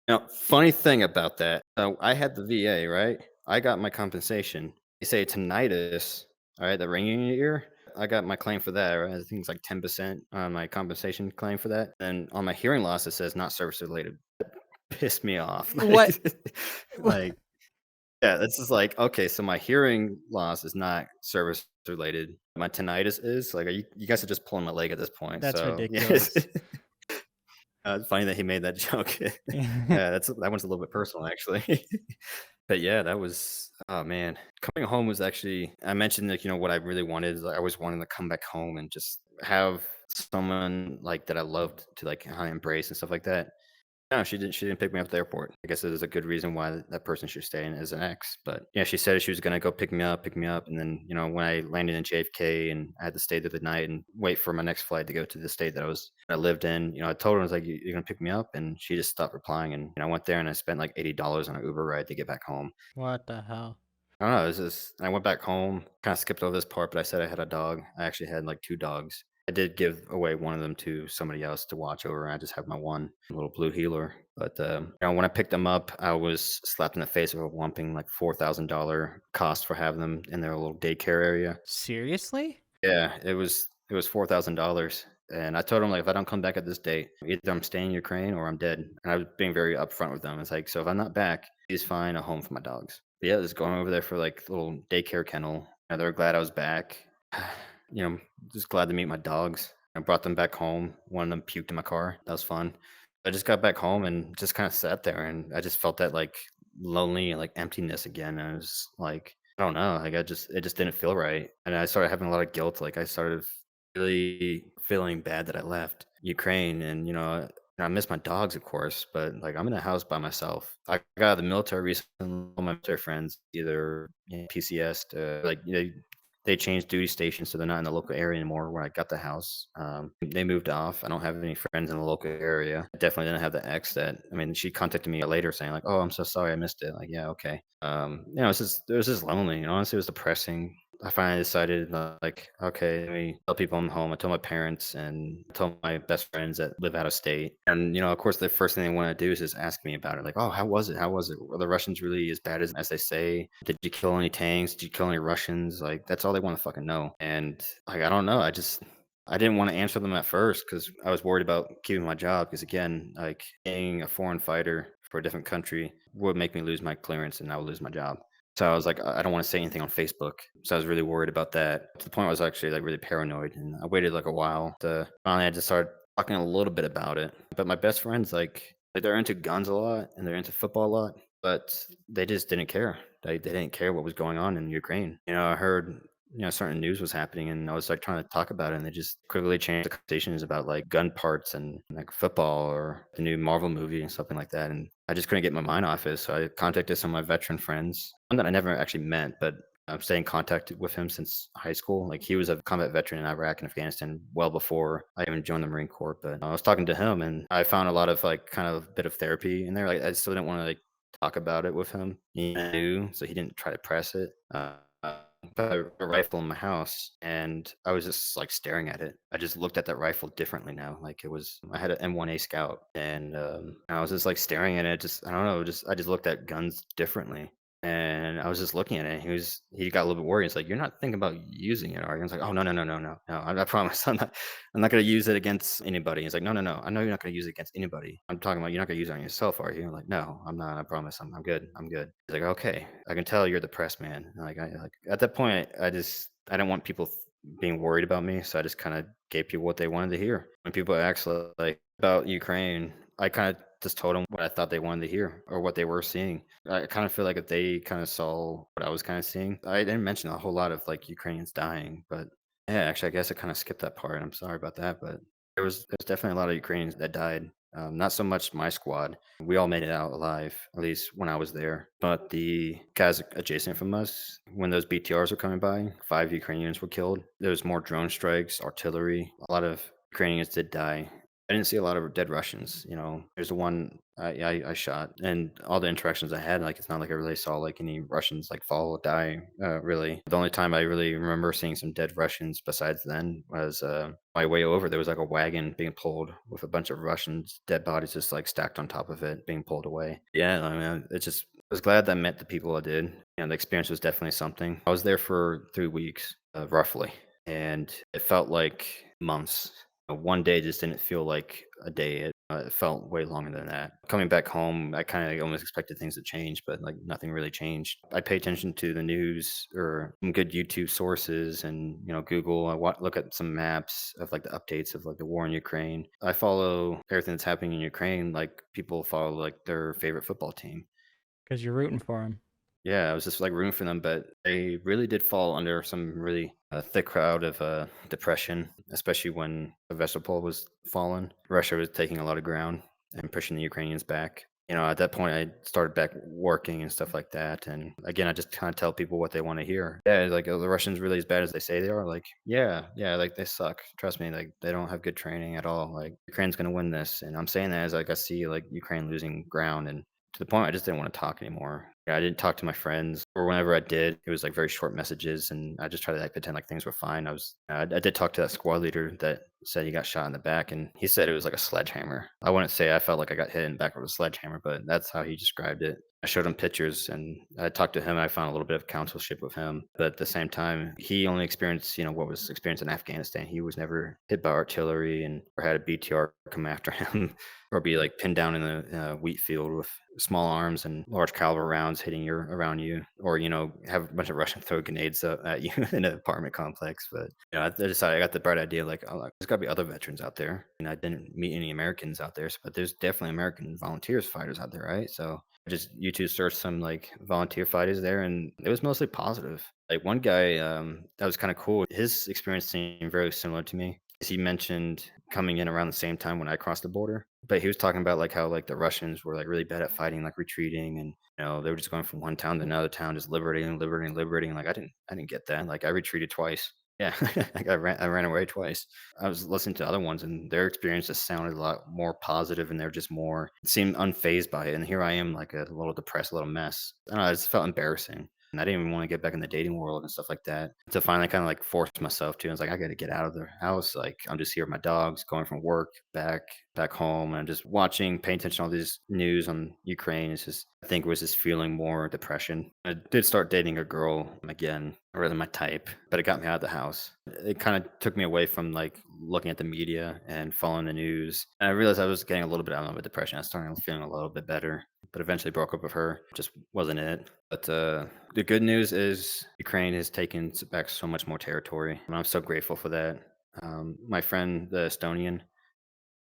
Now, funny thing about that, so I had the VA, right? I got my compensation. They say tinnitus, all right, the ringing in your ear. I got my claim for that, right? I think it's like 10% on my compensation claim for that. And on my hearing loss, it says not service related. Pissed me off. What? Like, yeah, this is like, okay, so my hearing loss is not service related. My tinnitus is like, you guys are just pulling my leg at this point. That's So, ridiculous. yes. It's funny that he made that joke. Yeah, that one's a little bit personal, actually. But yeah, that was oh man, coming home was actually I mentioned like what I really wanted is like, I always wanted to come back home and just have someone like that I loved to like kind of embrace and stuff like that. No, she didn't pick me up at the airport. I guess there's a good reason why that person should stay in as an ex. But yeah, she said she was gonna go pick me up, and then when I landed in JFK and I had to stay there the night and wait for my next flight to go to the state I lived in. I told her I was like, You're gonna pick me up," and she just stopped replying. And I went there and I spent like $80 on an Uber ride to get back home. What the hell? I don't know. It was just I went back home, kind of skipped over this part, but I said I had a dog. I actually had like two dogs. I did give away one of them to somebody else to watch over. I just have my one little blue healer. But when I picked them up, I was slapped in the face with a whopping like $4,000 cost for having them in their little daycare area. Seriously? Yeah, it was $4,000. And I told them like if I don't come back at this date, either I'm staying in Ukraine or I'm dead. And I was being very upfront with them. It's like, so if I'm not back, please find a home for my dogs. But yeah, just going over there for like little daycare kennel. And they were glad I was back. you know, just glad to meet my dogs. I brought them back home. One of them puked in my car. That was fun. I just got back home and just kind of sat there and I just felt that like lonely like emptiness again. And I was like, I don't know, like it just didn't feel right. And I started having a lot of guilt. Like I started really feeling bad that I left Ukraine and I miss my dogs of course, but like I'm in a house by myself. I got out of the military recently, all my military friends either PCS to like they changed duty stations, so they're not in the local area anymore where I got the house. They moved off. I don't have any friends in the local area. I definitely didn't have the ex that, I mean, she contacted me later saying like, "Oh, I'm so sorry I missed it." Like, yeah, okay. It was just lonely. Honestly, it was depressing. I finally decided, like, okay, let me tell people I'm home. I told my parents and I told my best friends that live out of state. And, of course, the first thing they want to do is just ask me about it. Like, oh, how was it? How was it? Were the Russians really as bad as they say? Did you kill any tanks? Did you kill any Russians? Like, that's all they want to fucking know. And, like, I don't know. I didn't want to answer them at first because I was worried about keeping my job. Because, again, like, being a foreign fighter for a different country would make me lose my clearance and I would lose my job. So I was like, I don't want to say anything on Facebook. So I was really worried about that to the point where I was actually like really paranoid. And I waited like a while to finally I just started talking a little bit about it. But my best friends, like they're into guns a lot and they're into football a lot, but they just didn't care. They didn't care what was going on in Ukraine. I heard certain news was happening and I was like trying to talk about it and they just quickly changed the conversations about like gun parts and like football or the new Marvel movie and something like that. And I just couldn't get my mind off it. So I contacted some of my veteran friends, one that I never actually met, but I'm staying in contact with him since high school. Like he was a combat veteran in Iraq and Afghanistan well before I even joined the Marine Corps. But I was talking to him and I found a lot of like kind of bit of therapy in there. Like I still didn't want to like talk about it with him. He knew, so he didn't try to press it. Got a rifle in my house and I was just like staring at it. I just looked at that rifle differently now. Like I had an M1A Scout and I was just like staring at it. Just, I don't know, I just looked at guns differently. And I was just looking at it. He got a little bit worried. He's like, "You're not thinking about using it, are you?" I was like, "Oh, no, no, no, no, no, no. I promise I'm not going to use it against anybody." He's like, "No, no, no. I know you're not going to use it against anybody. I'm talking about you're not going to use it on yourself, are you?" I'm like, "No, I'm not. I promise. I'm good. I'm good." He's like, "Okay. I can tell you're depressed, man." Like at that point, I didn't want people being worried about me, so I just kind of gave people what they wanted to hear. When people asked like about Ukraine, I kind of just told them what I thought they wanted to hear or what they were seeing. I kind of feel like if they kind of saw what I was kind of seeing, I didn't mention a whole lot of like Ukrainians dying, but yeah, actually, I guess I kind of skipped that part. I'm sorry about that, but there's definitely a lot of Ukrainians that died. Not so much my squad. We all made it out alive, at least when I was there. But the guys adjacent from us, when those BTRs were coming by, 5 Ukrainians were killed. There was more drone strikes, artillery. A lot of Ukrainians did die. I didn't see a lot of dead Russians. There's the one I shot, and all the interactions I had, like it's not like I really saw like any Russians like fall or die. Really, the only time I really remember seeing some dead Russians besides then was my way over. There was like a wagon being pulled with a bunch of Russians dead bodies just like stacked on top of it, being pulled away. Yeah, I mean, I was glad that I met the people I did. The experience was definitely something. I was there for 3 weeks, roughly, and it felt like months. One day just didn't feel like a day. It felt way longer than that. Coming back home, I kind of almost expected things to change, but like nothing really changed. I pay attention to the news or some good YouTube sources and, Google. Look at some maps of like the updates of like the war in Ukraine. I follow everything that's happening in Ukraine like people follow like their favorite football team. Because you're rooting for him. Yeah, I was just like rooting for them, but they really did fall under some really thick crowd of depression, especially when Sevastopol was fallen. Russia was taking a lot of ground and pushing the Ukrainians back. At that point, I started back working and stuff like that. And again, I just kind of tell people what they want to hear. Yeah, like, "Are the Russians really as bad as they say they are?" Like, yeah, yeah, like they suck. Trust me, like they don't have good training at all. Like Ukraine's gonna win this, and I'm saying that as like I see like Ukraine losing ground and to the point I just didn't want to talk anymore. Yeah, I didn't talk to my friends, or whenever I did, it was like very short messages, and I just tried to like pretend like things were fine. I did talk to that squad leader that said he got shot in the back, and he said it was like a sledgehammer. I wouldn't say I felt like I got hit in the back with a sledgehammer, but that's how he described it. I showed him pictures and I talked to him. I found a little bit of counselship with him, but at the same time, he only experienced, what was experienced in Afghanistan. He was never hit by artillery and or had a BTR come after him or be like pinned down in a wheat field with small arms and large caliber rounds hitting around you, or have a bunch of Russian throw grenades at you in an apartment complex. But I decided I got the bright idea like, oh, like, there's got to be other veterans out there, and I didn't meet any Americans out there, but there's definitely American volunteers fighters out there, right? So I just YouTube searched some like volunteer fighters there, and it was mostly positive. Like one guy that was kind of cool. His experience seemed very similar to me. He mentioned coming in around the same time when I crossed the border, but he was talking about, like, how, like, the Russians were, like, really bad at fighting, like, retreating, and, they were just going from one town to another town, just liberating, liberating, liberating, like, I didn't get that, like, I retreated twice. Yeah, like, I ran away twice. I was listening to other ones, and their experiences sounded a lot more positive, and they're just more seemed unfazed by it, and here I am, like, a little depressed little mess. I don't know, I just felt embarrassing. And I didn't even wanna get back in the dating world and stuff like that. To finally kinda, like, force myself to, I was like, "I gotta get out of the house." Like, I'm just here with my dogs, going from work back home, and I'm just watching, paying attention to all this news on Ukraine. It's just I think it was just feeling more depression. I did start dating a girl again, really my type, but it got me out of the house. It kinda took me away from, like, looking at the media and following the news, and I realized I was getting a little bit out of a depression. I was starting feeling a little bit better, but eventually broke up with her. Just wasn't it. But, the good news is Ukraine has taken back so much more territory, and I'm so grateful for that. My friend, the Estonian,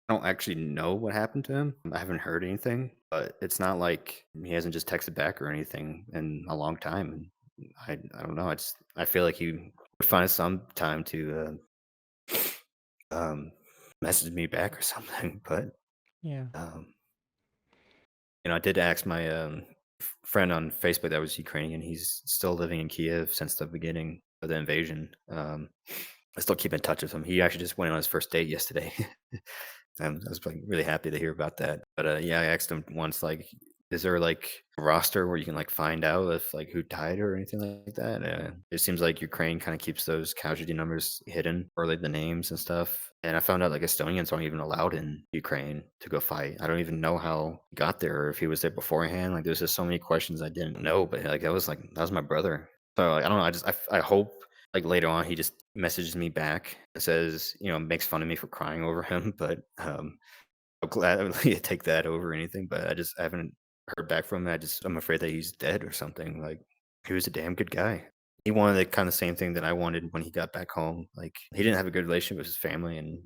I don't actually know what happened to him. I haven't heard anything, but it's not like he hasn't just texted back or anything in a long time. And I don't know. I feel like he would find some time to um, message me back or something. But Yeah. um, I did ask my friend on Facebook that was Ukrainian. He's still living in Kiev since the beginning of the invasion. I still keep in touch with him. He actually just went on his first date yesterday. I was, like, really happy to hear about that. But, yeah, I asked him once, like, is there, like, a roster where you can, like, find out if, like, who died or anything like that? It seems like Ukraine kinda keeps those casualty numbers hidden, or, like, the names and stuff. And I found out, like, Estonians aren't even allowed in Ukraine to go fight. I don't even know how he got there or if he was there beforehand. Like, there's just so many questions I didn't know, but, that was my brother. So, like, I don't know, I hope, like, later on, he just messages me back and says, makes fun of me for crying over him, but, I'll gladly take that over anything, but I haven't heard back from him. I'm afraid that he's dead or something. Like, he was a damn good guy. He wanted the kinda same thing that I wanted when he got back home. Like, he didn't have a good relationship with his family, and,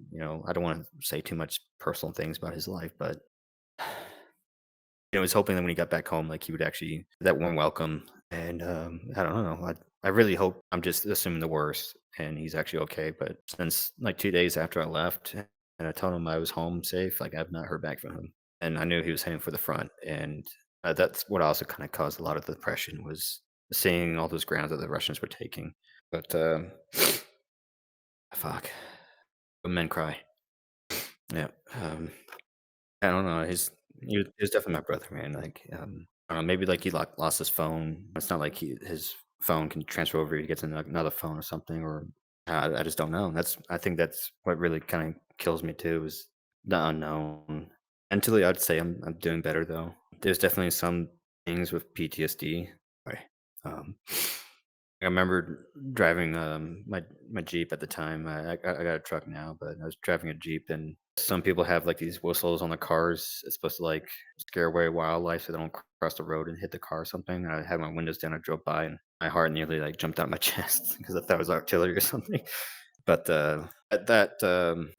I don't wanna say too much personal things about his life, but, I was hoping that when he got back home, like, he would actually that warm welcome, and, I don't know. I really hope I'm just assuming the worst, and he's actually okay, but since, like, 2 days after I left, and I told him I was home safe, like, I've not heard back from him, and I knew he was heading for the front, and, that's what also kinda caused a lot of the depression was seeing all those grounds that the Russians were taking, but, fuck, when men cry. Yeah, I don't know, he was definitely my brother, man, like, I don't know, maybe, like, he, lost his phone. It's not like his phone can transfer over, he gets another phone or something, or I just don't know. I think that's what really kinda kills me too is the unknown. Mentally, I'd say I'm doing better, though. There's definitely some things with PTSD. Right. Um I remember driving, my Jeep at the time. I got a truck now, but I was driving a Jeep, and some people have, like, these whistles on the cars. It's supposed to, like, scare away wildlife so they don't cross the road and hit the car or something. I had my windows down, I drove by, and my heart nearly, like, jumped out my chest because I thought it was artillery or something. But,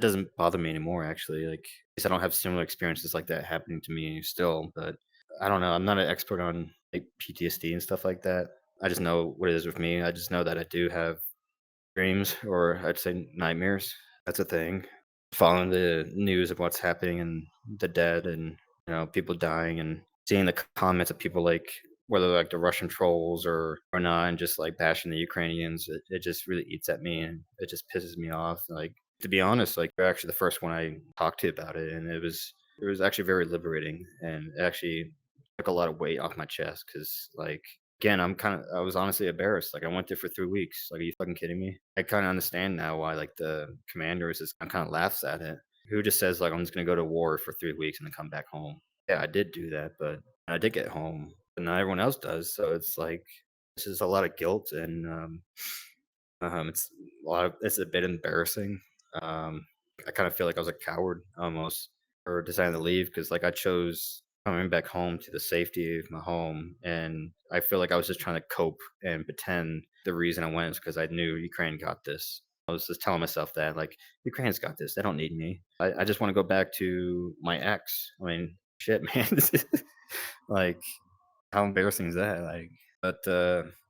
doesn't bother me anymore, actually, like, at least I don't have similar experiences like that happening to me still, but I don't know, I'm not an expert on, like, PTSD and stuff like that. I just know what it is with me. I just know that I do have dreams, or I'd say nightmares. That's a thing. Following the news of what's happening and the dead, and people dying, and seeing the comments of people, like, whether like the Russian trolls or not, and just like bashing the Ukrainians, it just really eats at me, and it just pisses me off. Like, to be honest, like, they're actually the first one I talked to about it, and it was actually very liberating, and it actually took a lot of weight off my chest because, like, again, I was honestly embarrassed. Like, I went there for 3 weeks. Like, are you fucking kidding me? I kinda understand now why, like, the commander is just kinda laughs at it. Who just says, like, "I'm just gonna go to war for 3 weeks and then come back home?" Yeah, I did do that, but I did get home, but not everyone else does, so it's like, this is a lot of guilt, and, it's a bit embarrassing. Um, I kinda feel like I was a coward almost for deciding to leave because, like, I chose coming back home to the safety of my home, and I feel like I was just trying to cope and pretend the reason I went is because I knew Ukraine got this. I was just telling myself that, like, "Ukraine's got this, they don't need me. I just wanna go back to my ex." I mean, shit, man. Like, how embarrassing is that? Like, but,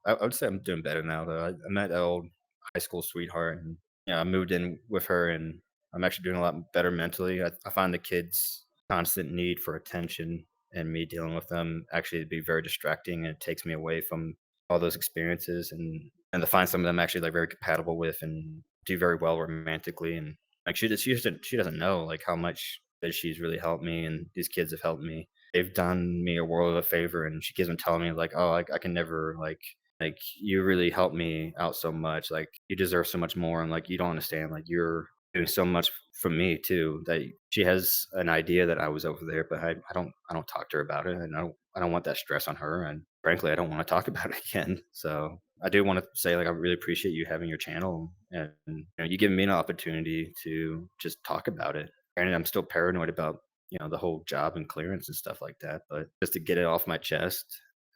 I would say I'm doing better now, though. I met an old high school sweetheart, and, I moved in with her, and I'm actually doing a lot better mentally. I find the kids' constant need for attention and me dealing with them actually to be very distracting, and it takes me away from all those experiences, and to find some of them actually like very compatible with and do very well romantically. And like she doesn't know like how much that she's really helped me, and these kids have helped me. They've done me a world of a favor, and she keeps on telling me like, oh, I can never like you really helped me out so much. Like you deserve so much more, and like you don't understand. Like you're doing so much for me too. That she has an idea that I was over there, but I don't talk to her about it, and I don't want that stress on her. And frankly, I don't want to talk about it again. So I do want to say like I really appreciate you having your channel, and you giving me an opportunity to just talk about it. Granted, I'm still paranoid about the whole job and clearance and stuff like that, but just to get it off my chest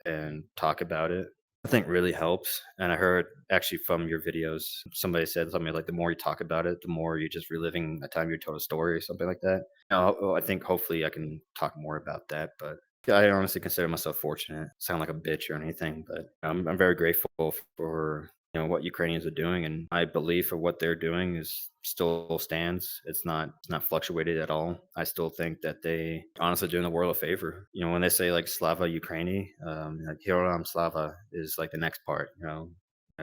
and talk about it, I think really helps. And I heard actually from your videos, somebody said something like the more you talk about it, the more you're just reliving a time you told a story or something like that. I think hopefully I can talk more about that. But yeah, I honestly consider myself fortunate. Sound like a bitch or anything, but I'm very grateful for what Ukrainians are doing, and my belief of what they're doing is still stands. It's not fluctuated at all. I still think that they honestly doing the world a favor. When they say like Slava Ukraini, like Heroam Slava is like the next part.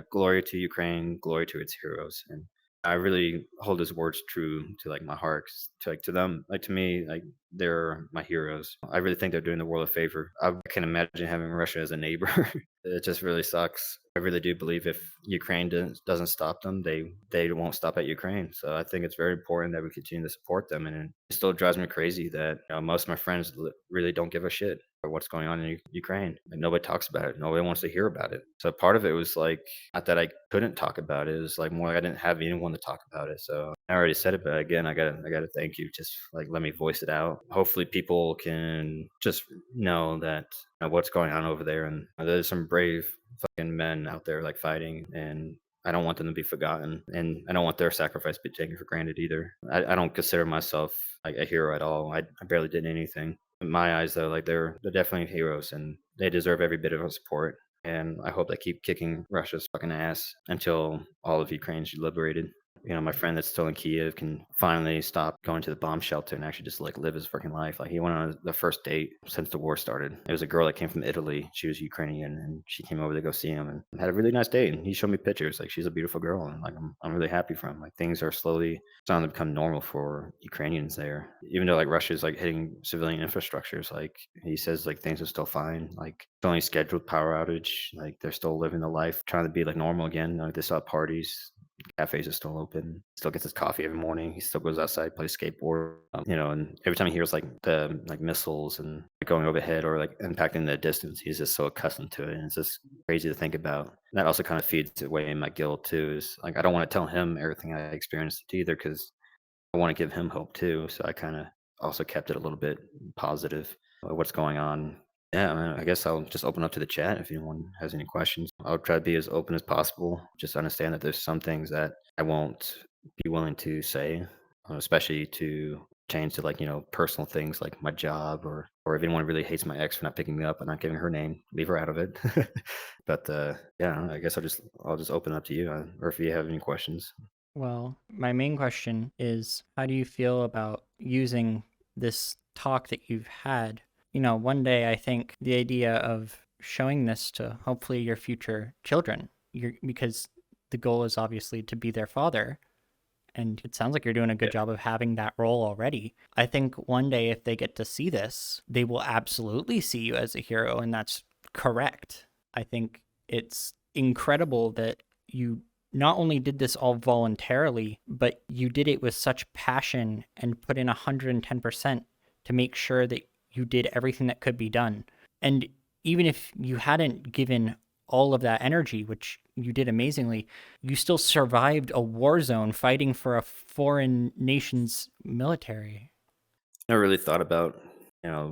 Glory to Ukraine, glory to its heroes, and I really hold his words true to like my heart. 'Cause to them, like to me, like they're my heroes. I really think they're doing the world a favor. I can imagine having Russia as a neighbor. It just really sucks. I really do believe if Ukraine doesn't stop them, they won't stop at Ukraine. So I think it's very important that we continue to support them. And it still drives me crazy that most of my friends really don't give a shit for what's going on in Ukraine. And nobody talks about it. Nobody wants to hear about it. So part of it was like not that I couldn't talk about it. It was like more like I didn't have anyone to talk about it. So I already said it, but again, I gotta thank you. Just like let me voice it out. Hopefully, people can just know that what's going on over there, and there's some brave fucking men out there like fighting, and I don't want them to be forgotten, and I don't want their sacrifice to be taken for granted either. I don't consider myself like a hero at all. I barely did anything. In my eyes, though, like they're definitely heroes, and they deserve every bit of our support. And I hope they keep kicking Russia's fucking ass until all of Ukraine's liberated. My friend that's still in Kiev can finally stop going to the bomb shelter and actually just like live his freaking life. Like he went on the first date since the war started. It was a girl that came from Italy. She was Ukrainian, and she came over to go see him and had a really nice date. And he showed me pictures. Like she's a beautiful girl, and like I'm really happy for him. Like things are slowly starting to become normal for Ukrainians there. Even though like Russia's like hitting civilian infrastructures, like he says like things are still fine. Like it's only scheduled power outage. Like they're still living the life, trying to be like normal again. Like they still have parties, cafes are still open. Still gets his coffee every morning. He still goes outside, plays skateboard. And every time he hears like the like missiles and going overhead or like impacting the distance, he's just so accustomed to it, and it's just crazy to think about. And that also kind of feeds away my guilt too. Is like I don't want to tell him everything I experienced either, because I want to give him hope too. So I kind of also kept it a little bit positive. What's going on? Yeah, I mean, I guess I'll just open up to the chat if anyone has any questions. I'll try to be as open as possible. Just understand that there's some things that I won't be willing to say, especially to change to like personal things like my job, or if anyone really hates my ex for not picking me up and not giving her name, leave her out of it. But yeah, I guess I'll just open up to you, or if you have any questions. Well, my main question is how do you feel about using this talk that you've had? One day I think the idea of showing this to hopefully your future children, because the goal is obviously to be their father, and it sounds like you're doing a good Yeah. job of having that role already. I think one day if they get to see this, they will absolutely see you as a hero, and that's correct. I think it's incredible that you not only did this all voluntarily, but you did it with such passion and put in 110% to make sure that you did everything that could be done. And even if you hadn't given all of that energy, which you did amazingly, you still survived a war zone fighting for a foreign nation's military. Never really thought about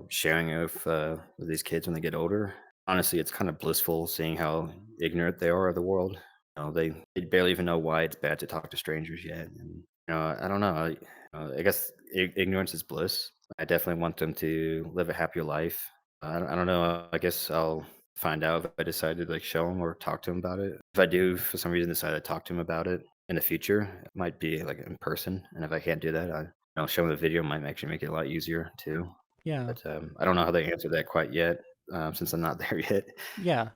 sharing it with these kids when they get older. Honestly, it's kind of blissful seeing how ignorant they are of the world. They barely even know why it's bad to talk to strangers yet. And I don't know. I guess ignorance is bliss. I definitely want them to live a happier life. I don't know. I guess I'll find out if I decide to like show them or talk to them about it. If I do, for some reason, decide to talk to them about it, in the future, it might be like in person. And if I can't do that, showing the video might actually make it a lot easier too. Yeah. But I don't know how they answer that quite yet, since I'm not there yet. Yeah.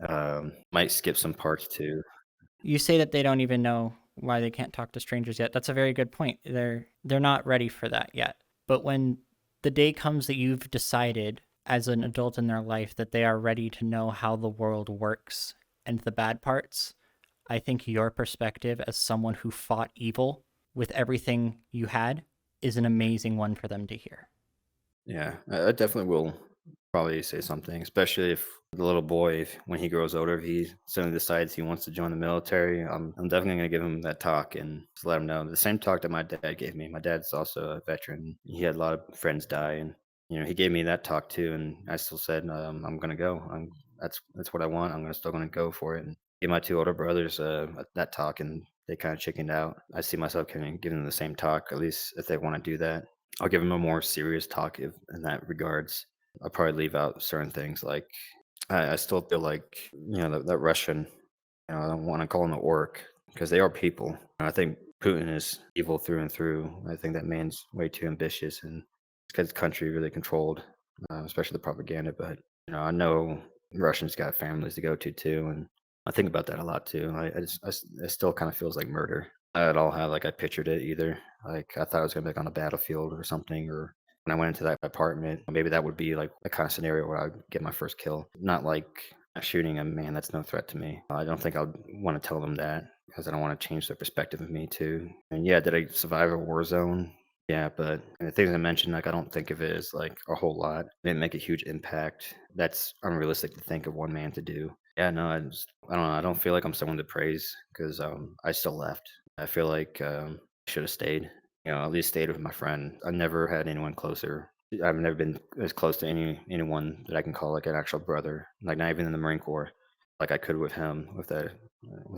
Might skip some parts too. You say that they don't even know why they can't talk to strangers yet. That's a very good point. They're not ready for that yet. But when the day comes that you've decided as an adult in their life that they are ready to know how the world works and the bad parts, I think your perspective as someone who fought evil with everything you had is an amazing one for them to hear. Yeah, I definitely will probably say something, especially if the little boy, if, when he grows older, if he suddenly decides he wants to join the military, I'm definitely going to give him that talk and just let him know the same talk that my dad gave me. My dad's also a veteran. He had a lot of friends die, and he gave me that talk too. And I still said, I'm going to go. That's what I want. Still going to go for it. And give my two older brothers that talk, and they kind of chickened out. I see myself kind of giving them the same talk, at least if they want to do that. I'll give them a more serious talk if, in that regards. I'll probably leave out certain things like I still feel like that Russian. I don't want to call them an orc because they are people. I think Putin is evil through and through. I think that man's way too ambitious and gets the country really controlled, especially the propaganda. But I know Russians got families to go to too, and I think about that a lot too. It still kind of feels like murder. I at all how like I pictured it either. Like I thought I was gonna be like on a battlefield or something, or when I went into that apartment, maybe that would be like a kind of scenario where I'd get my first kill. Not like shooting a man that's no threat to me. I don't think I'd want to tell them that because I don't want to change their perspective of me too. And yeah, did I survive a war zone? Yeah, but the things I mentioned, like I don't think of it as like a whole lot. It didn't make a huge impact. That's unrealistic to think of one man to do. Yeah, no, I don't know. I don't feel like I'm someone to praise because I still left. I feel like I should have stayed. At least stayed with my friend. I never had anyone closer. I've never been as close to anyone that I can call like an actual brother. Like not even in the Marine Corps, like I could with him, with the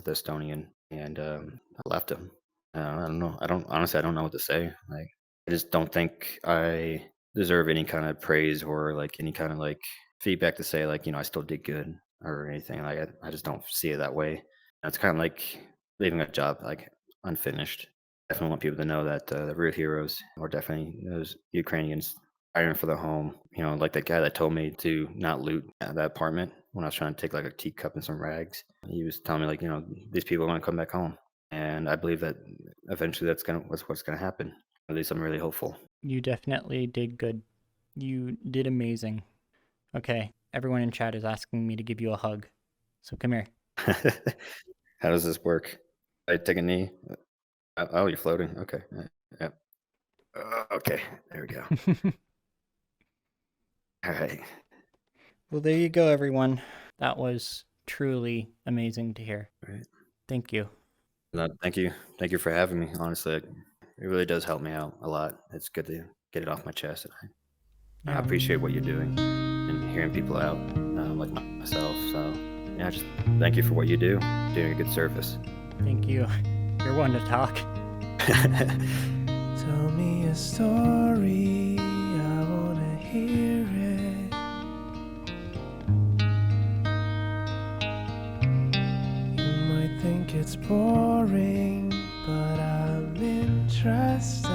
Estonian, and I left him. I don't know. I don't honestly. I don't know what to say. Like I just don't think I deserve any kind of praise or like any kind of like feedback to say like I still did good or anything. Like I just don't see it that way. It's kind of like leaving a job like unfinished. Definitely want people to know that the real heroes are definitely those Ukrainians fighting for the home. Like that guy that told me to not loot that apartment when I was trying to take like a teacup and some rags. He was telling me like these people want to come back home, and I believe that eventually that's what's gonna happen. At least I'm really hopeful. You definitely did good. You did amazing. Okay, everyone in chat is asking me to give you a hug. So come here. How does this work? I take a knee. Oh, you're floating. Okay. Yeah. Okay. There we go. All right. Well, there you go, everyone. That was truly amazing to hear. All right. Thank you. No, thank you. Thank you for having me. Honestly, it really does help me out a lot. It's good to get it off my chest. And I Yeah. appreciate what you're doing and hearing people out like myself. So, yeah, just thank you for what you do. You're doing a good service. Thank you. You're one to talk. Tell me a story, I wanna hear it. You might think it's boring, but I'm interested.